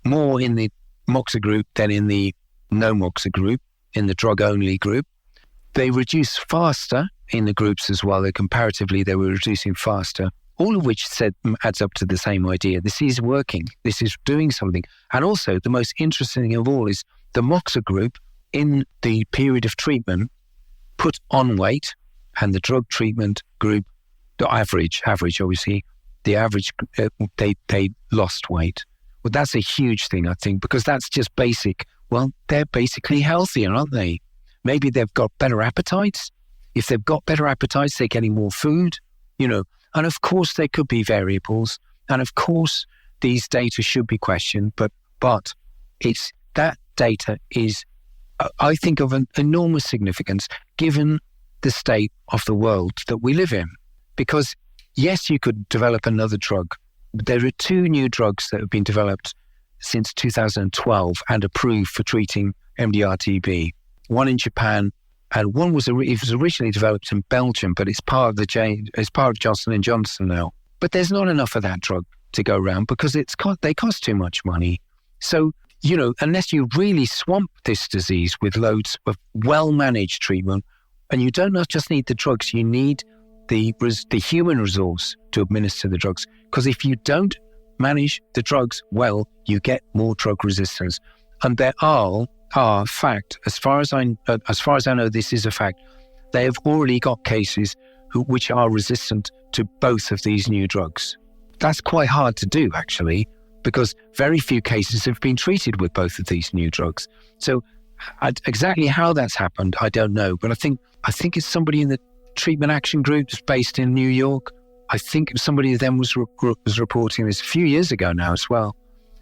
[SPEAKER 3] more in the Moxa group than in the no Moxa group, in the drug-only group. They reduced faster in the groups as well. Comparatively, they were reducing faster. All of which adds up to the same idea. This is working. This is doing something. And also, the most interesting thing of all is the Moxa group, in the period of treatment, put on weight, and the drug treatment group, the average obviously, the average, they lost weight. Well, that's a huge thing, I think, because that's just basic. Well, they're basically healthier, aren't they? Maybe they've got better appetites. If they've got better appetites, they're getting more food, And of course, there could be variables. And of course, these data should be questioned. But that data is, I think, of an enormous significance given the state of the world that we live in. Because, yes, you could develop another drug. But there are 2 new drugs that have been developed since 2012 and approved for treating MDR-TB. One in Japan, and one was originally developed in Belgium, but it's part of Johnson & Johnson now. But there's not enough of that drug to go around because they cost too much money. So, unless you really swamp this disease with loads of well-managed treatment, and you don't just need the drugs, you need the human resource to administer the drugs. Because if you don't manage the drugs well, you get more drug resistance. And there are fact, as far as I know, this is a fact. They have already got cases which are resistant to both of these new drugs. That's quite hard to do, actually, because very few cases have been treated with both of these new drugs. So exactly how that's happened, I don't know. But I think it's somebody in the treatment action group that's based in New York. I think somebody of them was reporting this a few years ago now as well.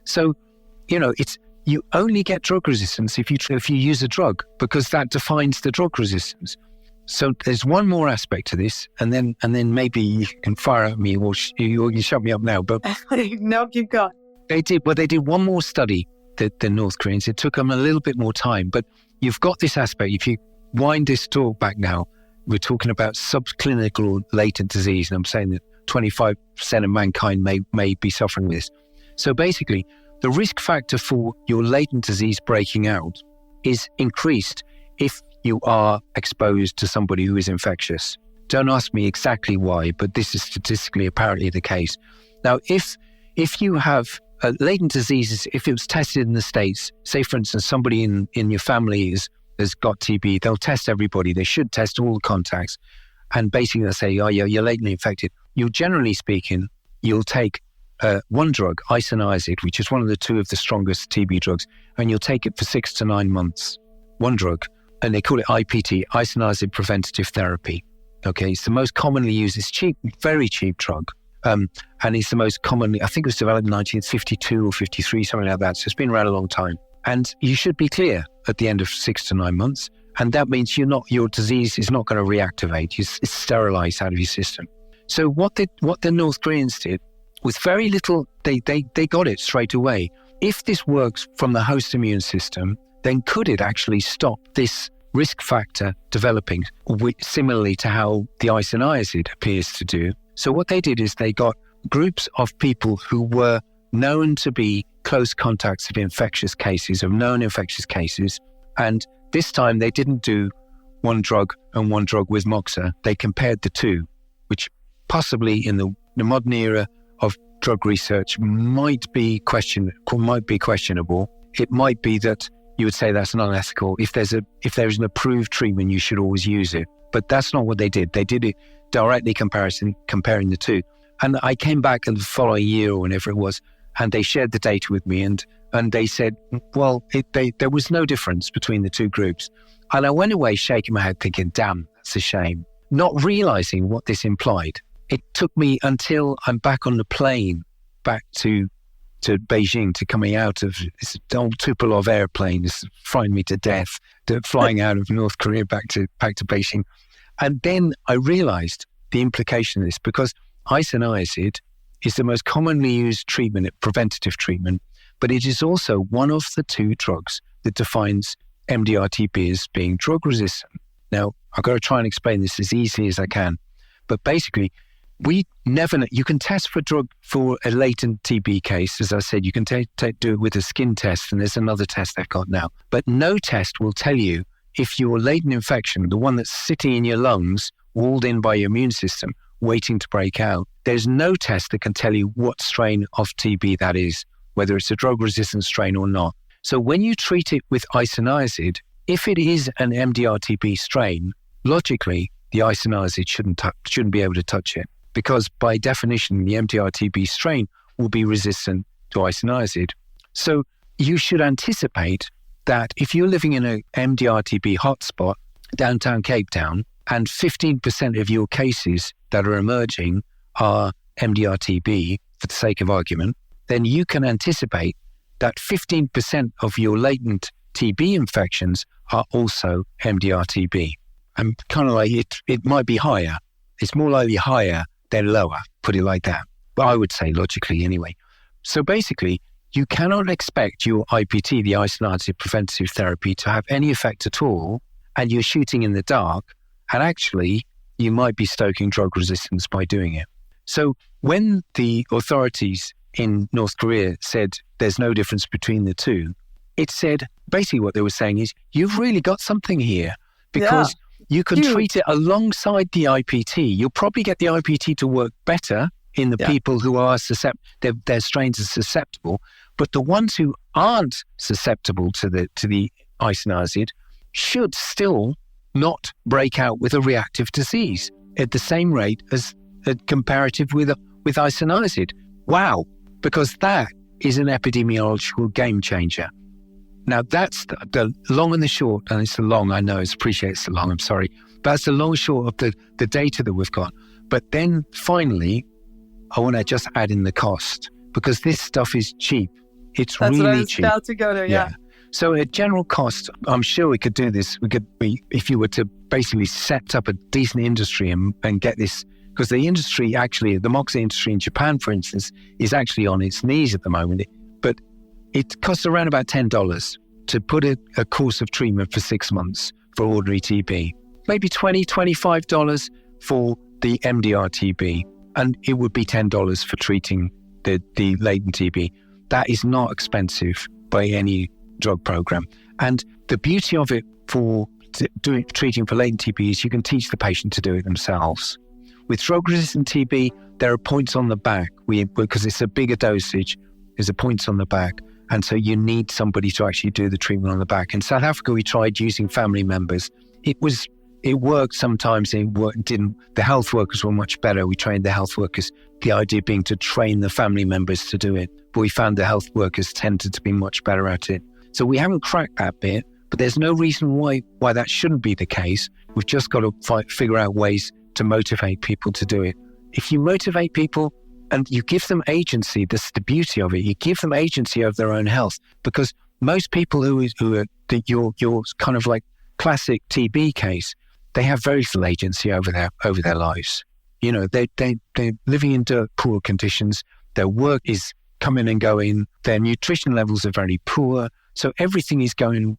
[SPEAKER 3] So, you only get drug resistance if you use a drug, because that defines the drug resistance. So there's one more aspect to this, and then maybe you can fire at me or you can shut me up now. But
[SPEAKER 2] no, keep going.
[SPEAKER 3] They did one more study, the North Koreans. It took them a little bit more time, but you've got this aspect. If you wind this talk back now, we're talking about subclinical or latent disease, and I'm saying that 25% of mankind may be suffering with this. So basically, the risk factor for your latent disease breaking out is increased if you are exposed to somebody who is infectious. Don't ask me exactly why, but this is statistically apparently the case. Now, if you have latent diseases, if it was tested in the States, say for instance, somebody in your family has got TB, they'll test everybody. They should test all the contacts. And basically they'll say, oh yeah, you're latently infected. Generally speaking, you'll take one drug, isoniazid, which is one of the two of the strongest TB drugs, and you'll take it for 6 to 9 months. One drug, and they call it IPT, isoniazid preventative therapy. Okay, it's the most commonly used. It's cheap, very cheap drug. And it's the most commonly, I think it was developed in 1952 or 53, something like that. So it's been around a long time. And you should be clear at the end of 6 to 9 months. And that means your disease is not going to reactivate. It's sterilized out of your system. So what the North Koreans did with very little, they got it straight away. If this works from the host immune system, then could it actually stop this risk factor developing, similarly to how the isoniazid appears to do? So what they did is they got groups of people who were known to be close contacts of infectious cases, of known infectious cases, and this time they didn't do one drug and one drug with Moxa. They compared the two, which possibly in the modern era of drug research might be questionable. It might be that you would say that's not unethical. If there's an approved treatment, you should always use it. But that's not what they did. They did it directly comparing the two. And I came back in the following year or whenever it was, and they shared the data with me, and they said, well, there was no difference between the two groups. And I went away shaking my head thinking, damn, that's a shame. Not realizing what this implied. It took me until I'm back on the plane back to Beijing, to coming out of this old Tuberculosis airplane. This frightened me to death, flying out of North Korea back to Beijing. And then I realized the implication of this, because isoniazid is the most commonly used treatment, preventative treatment, but it is also one of the two drugs that defines MDR-TB as being drug resistant. Now, I've got to try and explain this as easily as I can, but basically, we never know. You can test for a latent TB case. As I said, you can do it with a skin test, and there's another test they've got now. But no test will tell you if your latent infection, the one that's sitting in your lungs, walled in by your immune system, waiting to break out, there's no test that can tell you what strain of TB that is, whether it's a drug-resistant strain or not. So when you treat it with isoniazid, if it is an MDR-TB strain, logically, the isoniazid shouldn't be able to touch it, because by definition, the MDR-TB strain will be resistant to isoniazid. So you should anticipate that if you're living in an MDR-TB hotspot, downtown Cape Town, and 15% of your cases that are emerging are MDR-TB, for the sake of argument, then you can anticipate that 15% of your latent TB infections are also MDR-TB. And kind of like it might be higher. It's more likely higher than lower, put it like that. But I would say logically anyway. So basically, you cannot expect your IPT, the isoniazid preventative therapy, to have any effect at all, and you're shooting in the dark, and actually you might be stoking drug resistance by doing it. So when the authorities in North Korea said there's no difference between the two, it said basically what they were saying is, you've really got something here, because you can treat it alongside the IPT. You'll probably get the IPT to work better in the people who are their strains are susceptible, but the ones who aren't susceptible to the isoniazid should still not break out with a reactive disease at the same rate as a comparative with isoniazid. Wow, because that is an epidemiological game changer. Now, that's the long and the short, and it's the long, I know, appreciate it's the long, I'm sorry. But that's the long and short of the data that we've got. But then finally, I want to just add in the cost, because this stuff is cheap. It's
[SPEAKER 2] That's
[SPEAKER 3] really
[SPEAKER 2] what I was
[SPEAKER 3] cheap.
[SPEAKER 2] about to go to, yeah.
[SPEAKER 3] So at general cost, I'm sure we could do this. If you were to basically set up a decent industry and get this, because the industry actually, the Moxa industry in Japan, for instance, is actually on its knees at the moment. But it costs around about $10 to put a course of treatment for 6 months for ordinary TB. Maybe $20, $25 for the MDR TB. And it would be $10 for treating the latent TB. That is not expensive by any drug program. And the beauty of it for treating for latent TB is you can teach the patient to do it themselves. With drug-resistant TB, there are points on the back because it's a bigger dosage. There's a points on the back. And so you need somebody to actually do the treatment on the back. In South Africa, we tried using family members. It worked sometimes, it didn't. The health workers were much better. We trained the health workers, the idea being to train the family members to do it. But we found the health workers tended to be much better at it. So we haven't cracked that bit, but there's no reason why that shouldn't be the case. We've just got to figure out ways to motivate people to do it. If you motivate people and you give them agency, that's the beauty of it. You give them agency of their own health, because most people who are your kind of like classic TB case, they have very little agency over their lives. You know, they're living in poor conditions. Their work is coming and going. Their nutrition levels are very poor. So everything is going,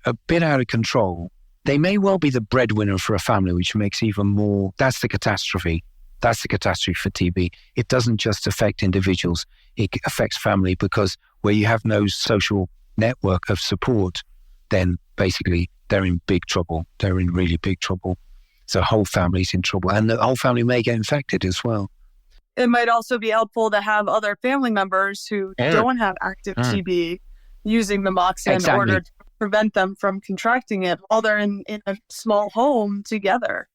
[SPEAKER 3] a bit out of control. They may well be the breadwinner for a family, which makes even more, that's the catastrophe. That's the catastrophe for TB. It doesn't just affect individuals. It affects family, because where you have no social network of support, then basically they're in big trouble. They're in really big trouble. So whole family's in trouble, and the whole family may get infected as well.
[SPEAKER 2] It might also be helpful to have other family members who don't have active TB using the Moxa in order to prevent them from contracting it while they're in a small home together,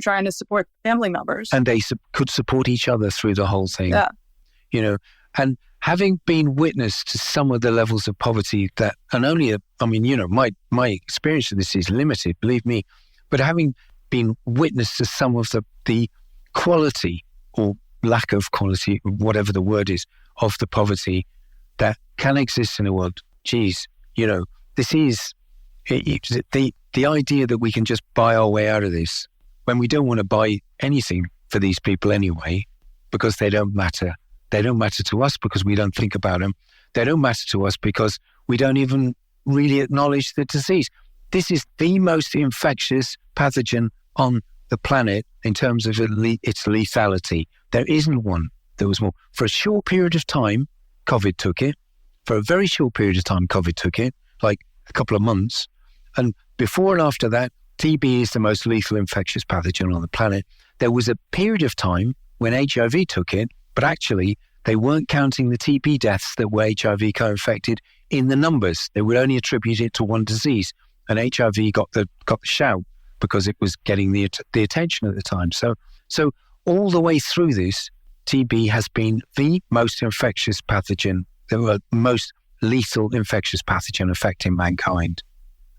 [SPEAKER 2] trying to support family members. And they
[SPEAKER 3] could support each other through the whole thing.
[SPEAKER 2] Yeah.
[SPEAKER 3] And having been witness to some of the levels of poverty that, my experience of this is limited, believe me, but having been witness to some of the quality or lack of quality, whatever the word is, of the poverty that can exist in the world. Geez, this is the idea that we can just buy our way out of this when we don't want to buy anything for these people anyway, because they don't matter. They don't matter to us because we don't think about them. They don't matter to us because we don't even really acknowledge the disease. This is the most infectious pathogen on the planet in terms of its lethality. There isn't one that was more. For a short period of time, COVID took it. For a very short period of time, COVID took it, like a couple of months. And before and after that, TB is the most lethal infectious pathogen on the planet. There was a period of time when HIV took it, but actually they weren't counting the TB deaths that were HIV co-infected in the numbers. They would only attribute it to one disease. And HIV got the shout because it was getting the attention at the time. So all the way through this, TB has been the most infectious pathogen, the most lethal infectious pathogen affecting mankind.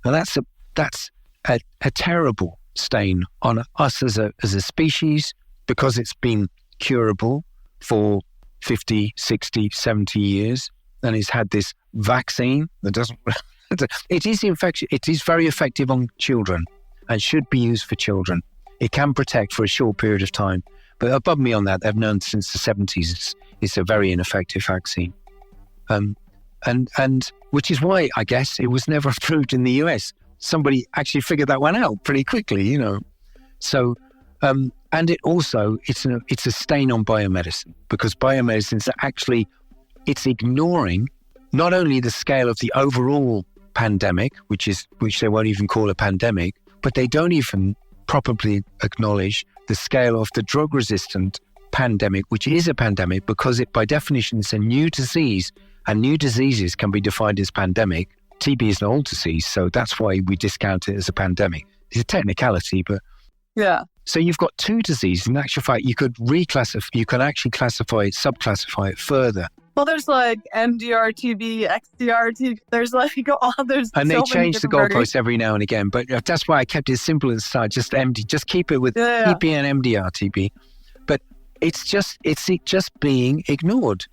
[SPEAKER 3] And that's a terrible stain on us as a species, because it's been curable for 50, 60, 70 years, and it's had this vaccine that doesn't... It is infectious. It is very effective on children and should be used for children. It can protect for a short period of time. But above me on that, they've known since the 70s it's a very ineffective vaccine. And which is why, I guess, it was never approved in the US. Somebody actually figured that one out pretty quickly, So, and it also, it's a stain on biomedicine, because biomedicine is it's ignoring not only the scale of the overall pandemic, which they won't even call a pandemic, but they don't even properly acknowledge the scale of the drug-resistant pandemic, which is a pandemic because it, by definition, is a new disease, and new diseases can be defined as pandemic. TB is an old disease, so that's why we discount it as a pandemic. It's a technicality, but
[SPEAKER 2] yeah.
[SPEAKER 3] So you've got two diseases. In actual fact, you could reclassify, you can actually classify it, subclassify it further.
[SPEAKER 2] Well, there's like MDR TB, XDR TB. There's like all there's.
[SPEAKER 3] And
[SPEAKER 2] so
[SPEAKER 3] they change the goalposts
[SPEAKER 2] variations.
[SPEAKER 3] every now and again, but that's why I kept it simple and start just just keep it with TB and MDR TB. But it's just being ignored,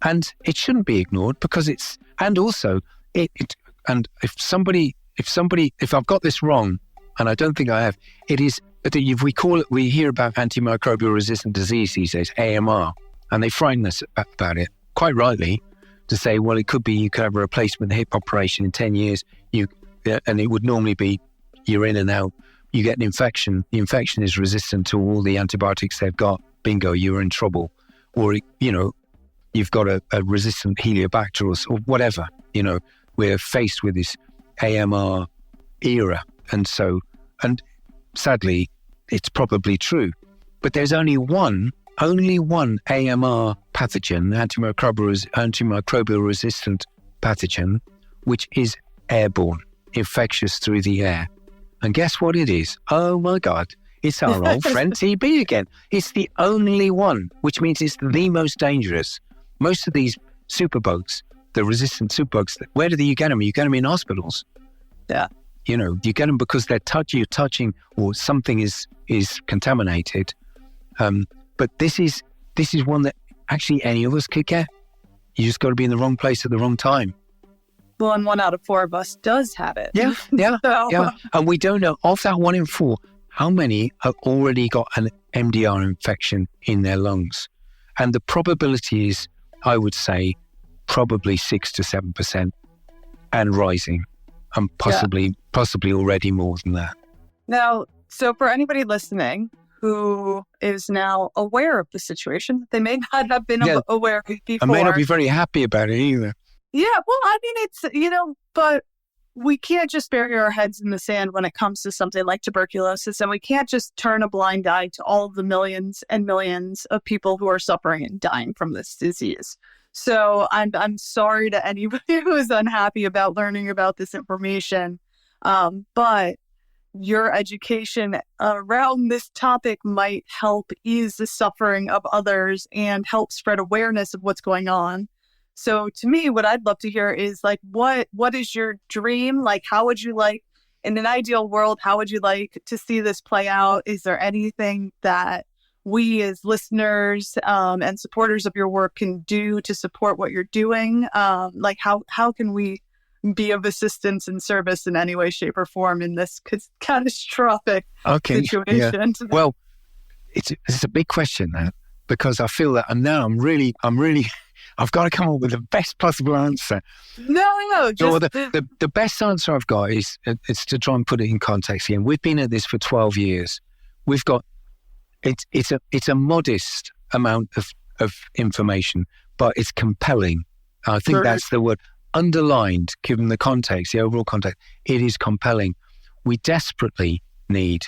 [SPEAKER 3] and it shouldn't be ignored because it's, and also and if I've got this wrong, and I don't think I have, it is that we hear about antimicrobial resistant disease these days, AMR, and they frighten us about it, quite rightly, to say, well, it could be you could have a replacement hip operation in 10 years, and it would normally be you're in and out, you get an infection, the infection is resistant to all the antibiotics they've got, bingo, you're in trouble. Or, you've got a resistant Heliobacter or whatever, we're faced with this AMR era. And sadly, it's probably true. But there's only one AMR pathogen, antimicrobial resistant pathogen, which is airborne, infectious through the air. And guess what it is? Oh my God, it's our old friend TB again. It's the only one, which means it's the most dangerous. Most of these superbugs, the resistant superbugs, where do you get them? You get them in hospitals.
[SPEAKER 2] Yeah.
[SPEAKER 3] You get them because you're touching or something is contaminated. But this is one that actually any of us could get. You just got to be in the wrong place at the wrong time.
[SPEAKER 2] Well, and 1 out of 4 of us does have it.
[SPEAKER 3] Yeah. Yeah. And we don't know, of that 1 in 4, how many have already got an MDR infection in their lungs. And the probability is, I would say, probably 6 to 7% and rising. And possibly already more than that.
[SPEAKER 2] Now, so for anybody listening who is now aware of the situation, they may not have been aware before.
[SPEAKER 3] I may not be very happy about it either.
[SPEAKER 2] Yeah, well, I mean, it's, but we can't just bury our heads in the sand when it comes to something like tuberculosis, and we can't just turn a blind eye to all of the millions and millions of people who are suffering and dying from this disease. So I'm sorry to anybody who is unhappy about learning about this information, but your education around this topic might help ease the suffering of others and help spread awareness of what's going on. So to me, what I'd love to hear is like, what is your dream? Like, how would you like, in an ideal world, how would you like to see this play out? Is there anything that we as listeners and supporters of your work can do to support what you're doing? Like how can we be of assistance and service in any way, shape, or form in this catastrophic situation?
[SPEAKER 3] Yeah. Well, it's a big question now, because I feel that now I've got to come up with the best possible answer.
[SPEAKER 2] No.
[SPEAKER 3] So the best answer I've got is to try and put it in context again. We've been at this for 12 years. We've got it's a modest amount of information, but it's compelling. I think that's the word. Underlined, given the context, the overall context, it is compelling. We desperately need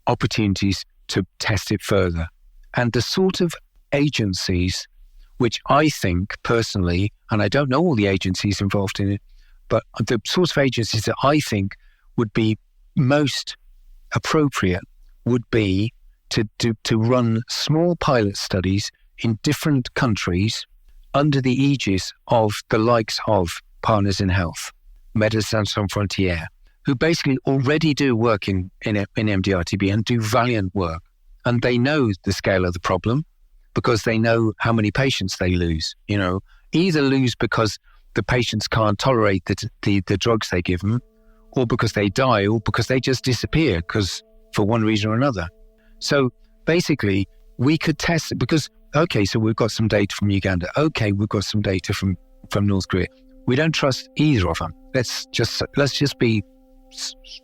[SPEAKER 3] opportunities to test it further. And the sort of agencies which I think personally, and I don't know all the agencies involved in it, but the sorts of agencies that I think would be most appropriate would be to run small pilot studies in different countries under the aegis of the likes of Partners in Health, Médecins Sans Frontières, who basically already do work in MDR-TB and do valiant work. And they know the scale of the problem because they know how many patients they lose. Either lose because the patients can't tolerate the drugs they give them, or because they die, or because they just disappear for one reason or another. So basically, we could test it because, so we've got some data from Uganda. We've got some data from North Korea. We don't trust either of them. Let's just be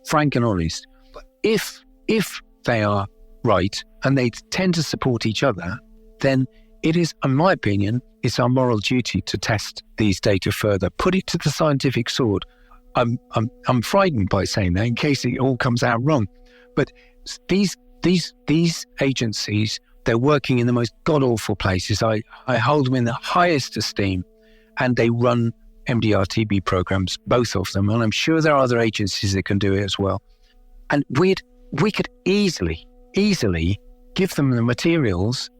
[SPEAKER 3] frank and honest. But if they are right and they tend to support each other, then it is, in my opinion, it's our moral duty to test these data further, put it to the scientific sword. I'm frightened by saying that in case it all comes out wrong. But these agencies, they're working in the most god-awful places. I hold them in the highest esteem, and they run MDR-TB programs, both of them. And I'm sure there are other agencies that can do it as well. And we could easily give them the materials,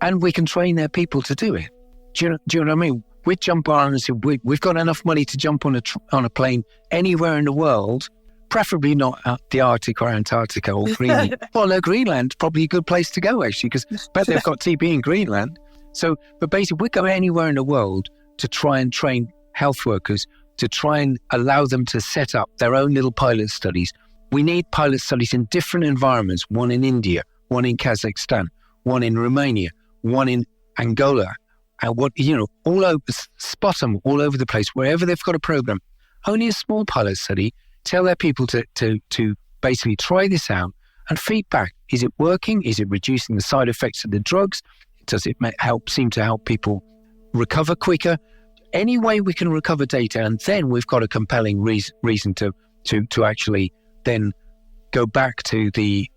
[SPEAKER 3] and we can train their people to do it. Do you know what I mean? We'd jump on and say, we've got enough money to jump on a plane anywhere in the world, preferably not the Arctic or Antarctica or Greenland. Well, no, Greenland's probably a good place to go, actually, because I bet they've got TB in Greenland. So, but basically, we'd go anywhere in the world to try and train health workers, to try and allow them to set up their own little pilot studies. We need pilot studies in different environments, one in India, one in Kazakhstan, one in Romania, one in Angola, and all over, spot them all over the place, wherever they've got a program. Only a small pilot study, tell their people to basically try this out and feedback. Is it working? Is it reducing the side effects of the drugs? Does it seem to help people recover quicker? Any way we can recover data, and then we've got a compelling reason to actually then go back to the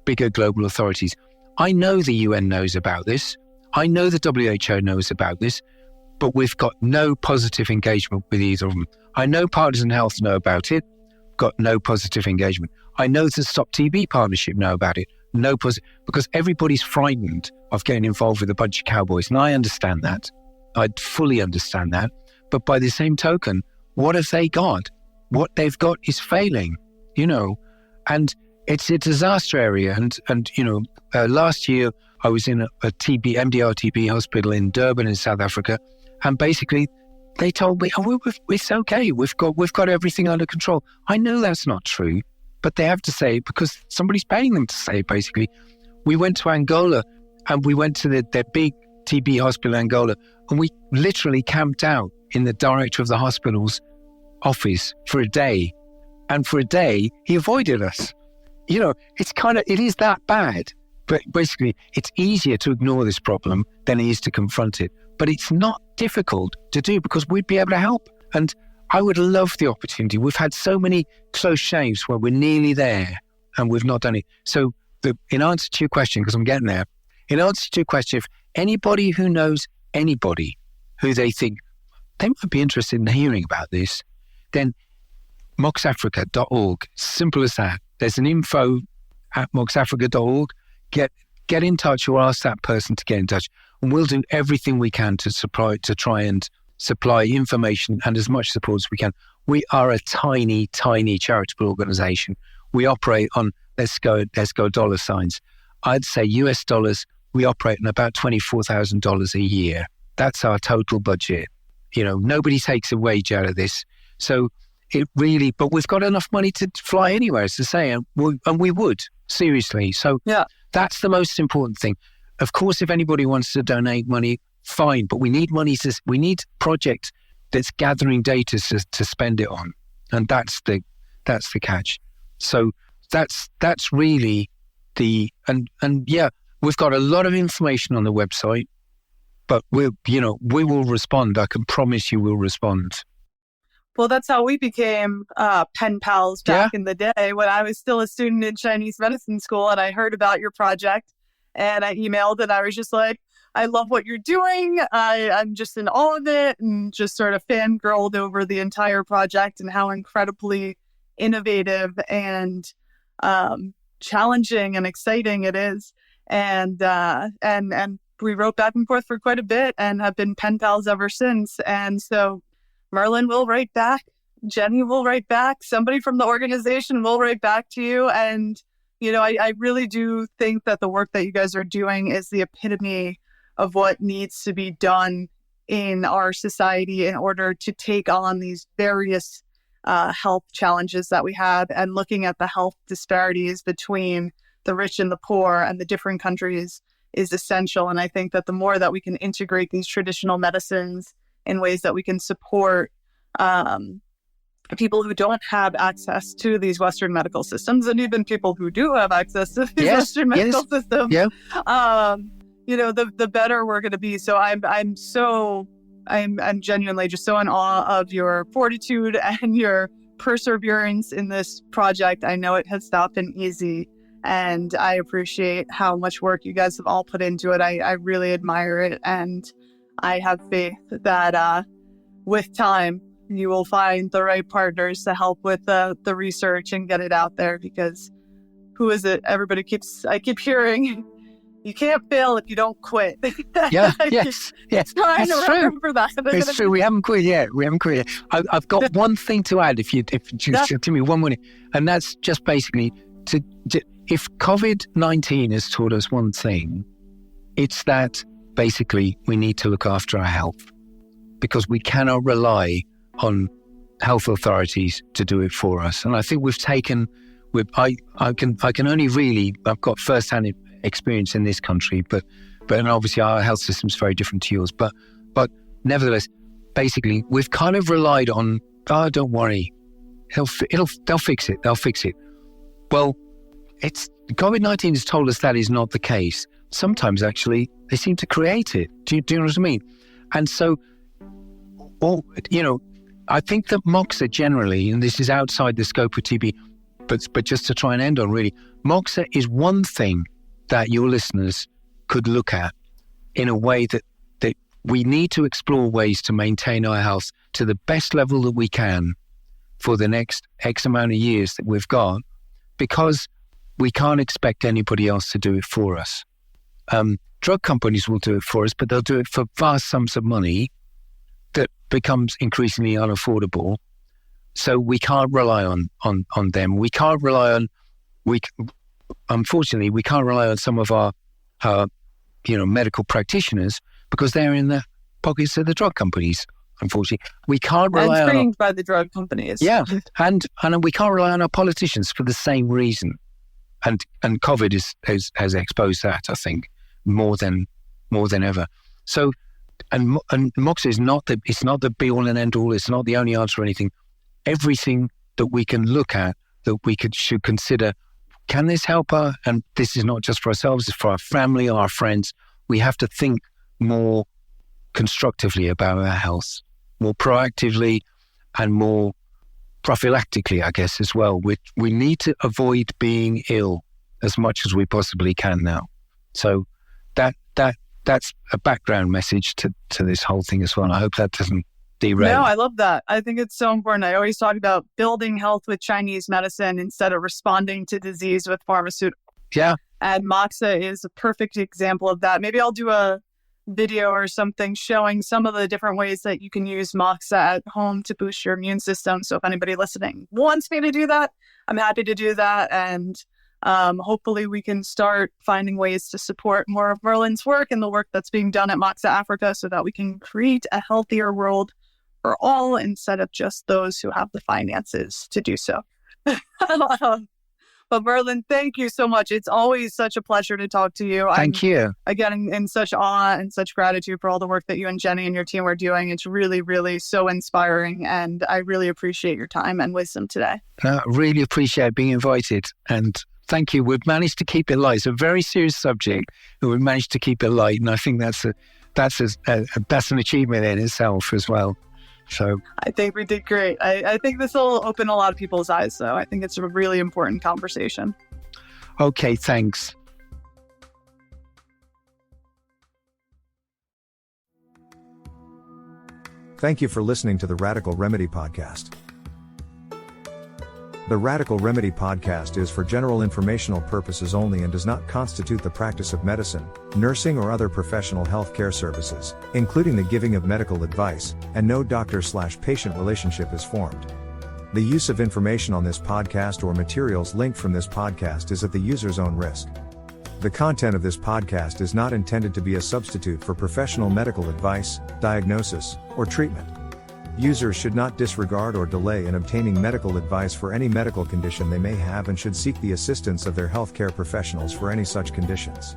[SPEAKER 3] bigger global authorities. I know the UN knows about this. I know the WHO knows about this, but we've got no positive engagement with either of them. I know Partisan Health know about it, got no positive engagement. I know the Stop TB Partnership know about it, because everybody's frightened of getting involved with a bunch of cowboys, and I understand that. I fully understand that. But by the same token, what have they got? What they've got is failing, and it's a disaster area. And last year I was in a MDR-TB hospital in Durban in South Africa, and basically they told me, it's okay, we've got everything under control. I know that's not true, but they have to say it because somebody's paying them to say it, basically. We went to Angola, and we went to their big TB hospital in Angola, and we literally camped out in the director of the hospital's office for a day. And for a day, he avoided us. It is that bad. But basically, it's easier to ignore this problem than it is to confront it. But it's not difficult to do because we'd be able to help. And I would love the opportunity. We've had so many close shaves where we're nearly there and we've not done it. So in answer to your question, because I'm getting there, in answer to your question, if anybody who knows anybody who they think they might be interested in hearing about this, then moxafrica.org, simple as that. There's an info at moxafrica.org. Get in touch or ask that person to get in touch, and we'll do everything we can to try and supply information and as much support as we can. We are a tiny charitable organization. We operate on let's go dollar signs. I'd say US dollars. We operate on about $24,000 a year. That's our total budget. Nobody takes a wage out of this. So but we've got enough money to fly anywhere, as to say, and we would, seriously. So yeah. That's the most important thing. Of course, if anybody wants to donate money, fine, but we need money we need project that's gathering data to spend it on. And that's the catch. So that's really and yeah, we've got a lot of information on the website, but we will respond. I can promise you we'll respond.
[SPEAKER 2] Well, that's how we became pen pals back in the day when I was still a student in Chinese medicine school, and I heard about your project and I emailed, and I was just like, I love what you're doing. I'm just in awe of it, and just sort of fangirled over the entire project and how incredibly innovative and challenging and exciting it is. And we wrote back and forth for quite a bit and have been pen pals ever since. And so Merlin will write back, Jenny will write back, somebody from the organization will write back to you. And, I really do think that the work that you guys are doing is the epitome of what needs to be done in our society in order to take on these various health challenges that we have, and looking at the health disparities between the rich and the poor and the different countries is essential. And I think that the more that we can integrate these traditional medicines in ways that we can support people who don't have access to these Western medical systems, and even people who do have access to these Western medical systems, the better we're going to be. So I'm genuinely just so in awe of your fortitude and your perseverance in this project. I know it has not been easy, and I appreciate how much work you guys have all put into it. I really admire it, and I have faith that with time, you will find the right partners to help with the research and get it out there, because who is it? I keep hearing, you can't fail if you don't quit.
[SPEAKER 3] Yeah, yes.
[SPEAKER 2] Trying to remember that.
[SPEAKER 3] It's true. We haven't quit yet. I've got one thing to add, if you give me 1 minute, and that's just basically if COVID-19 has taught us one thing, it's that basically we need to look after our health, because we cannot rely on health authorities to do it for us. And I think I can only really, I've got first-hand experience in this country, but and obviously our health system is very different to yours. But nevertheless, basically, we've kind of relied on, oh, don't worry, they'll fix it. They'll fix it. Well, COVID-19 has told us that is not the case. Sometimes actually they seem to create it. Do you know what I mean? And so, I think that Moxa generally, and this is outside the scope of TB, but just to try and end on really, Moxa is one thing that your listeners could look at in a way that we need to explore ways to maintain our health to the best level that we can for the next X amount of years that we've got, because we can't expect anybody else to do it for us. Drug companies will do it for us, but they'll do it for vast sums of money that becomes increasingly unaffordable. So we can't rely on them. We can't rely on, unfortunately, we can't rely on some of our medical practitioners, because they're in the pockets of the drug companies. Unfortunately, we can't rely on
[SPEAKER 2] trained by the drug companies.
[SPEAKER 3] Yeah, and we can't rely on our politicians for the same reason. And COVID has exposed that, I think, more than ever. So, and Moxa is not the be all and end all. It's not the only answer or anything. Everything that we can look at, that we should consider, can this help us? And this is not just for ourselves, it's for our family, our friends. We have to think more constructively about our health, more proactively and more prophylactically, I guess, as well. We need to avoid being ill as much as we possibly can now. So that's a background message to this whole thing as well. And I hope that doesn't derail.
[SPEAKER 2] No, I love that. I think it's so important. I always talk about building health with Chinese medicine instead of responding to disease with pharmaceuticals.
[SPEAKER 3] Yeah.
[SPEAKER 2] And Moxa is a perfect example of that. Maybe I'll do a video or something showing some of the different ways that you can use Moxa at home to boost your immune system. So if anybody listening wants me to do that, I'm happy to do that. And hopefully we can start finding ways to support more of Merlin's work and the work that's being done at Moxa Africa, so that we can create a healthier world for all instead of just those who have the finances to do so. But Merlin, thank you so much. It's always such a pleasure to talk to you.
[SPEAKER 3] Thank you.
[SPEAKER 2] Again, in such awe and such gratitude for all the work that you and Jenny and your team are doing. It's really, really so inspiring. And I really appreciate your time and wisdom today.
[SPEAKER 3] I really appreciate being invited. And thank you. We've managed to keep it light. It's a very serious subject, and we've managed to keep it light. And I think that's an achievement in itself as well. So
[SPEAKER 2] I think we did great. I think this will open a lot of people's eyes, though. I think it's a really important conversation.
[SPEAKER 3] Okay, thanks.
[SPEAKER 4] Thank you for listening to the Radical Remedy Podcast. The Radical Remedy Podcast is for general informational purposes only and does not constitute the practice of medicine, nursing or other professional healthcare services, including the giving of medical advice, and no doctor/patient relationship is formed. The use of information on this podcast or materials linked from this podcast is at the user's own risk. The content of this podcast is not intended to be a substitute for professional medical advice, diagnosis, or treatment. Users should not disregard or delay in obtaining medical advice for any medical condition they may have and should seek the assistance of their healthcare professionals for any such conditions.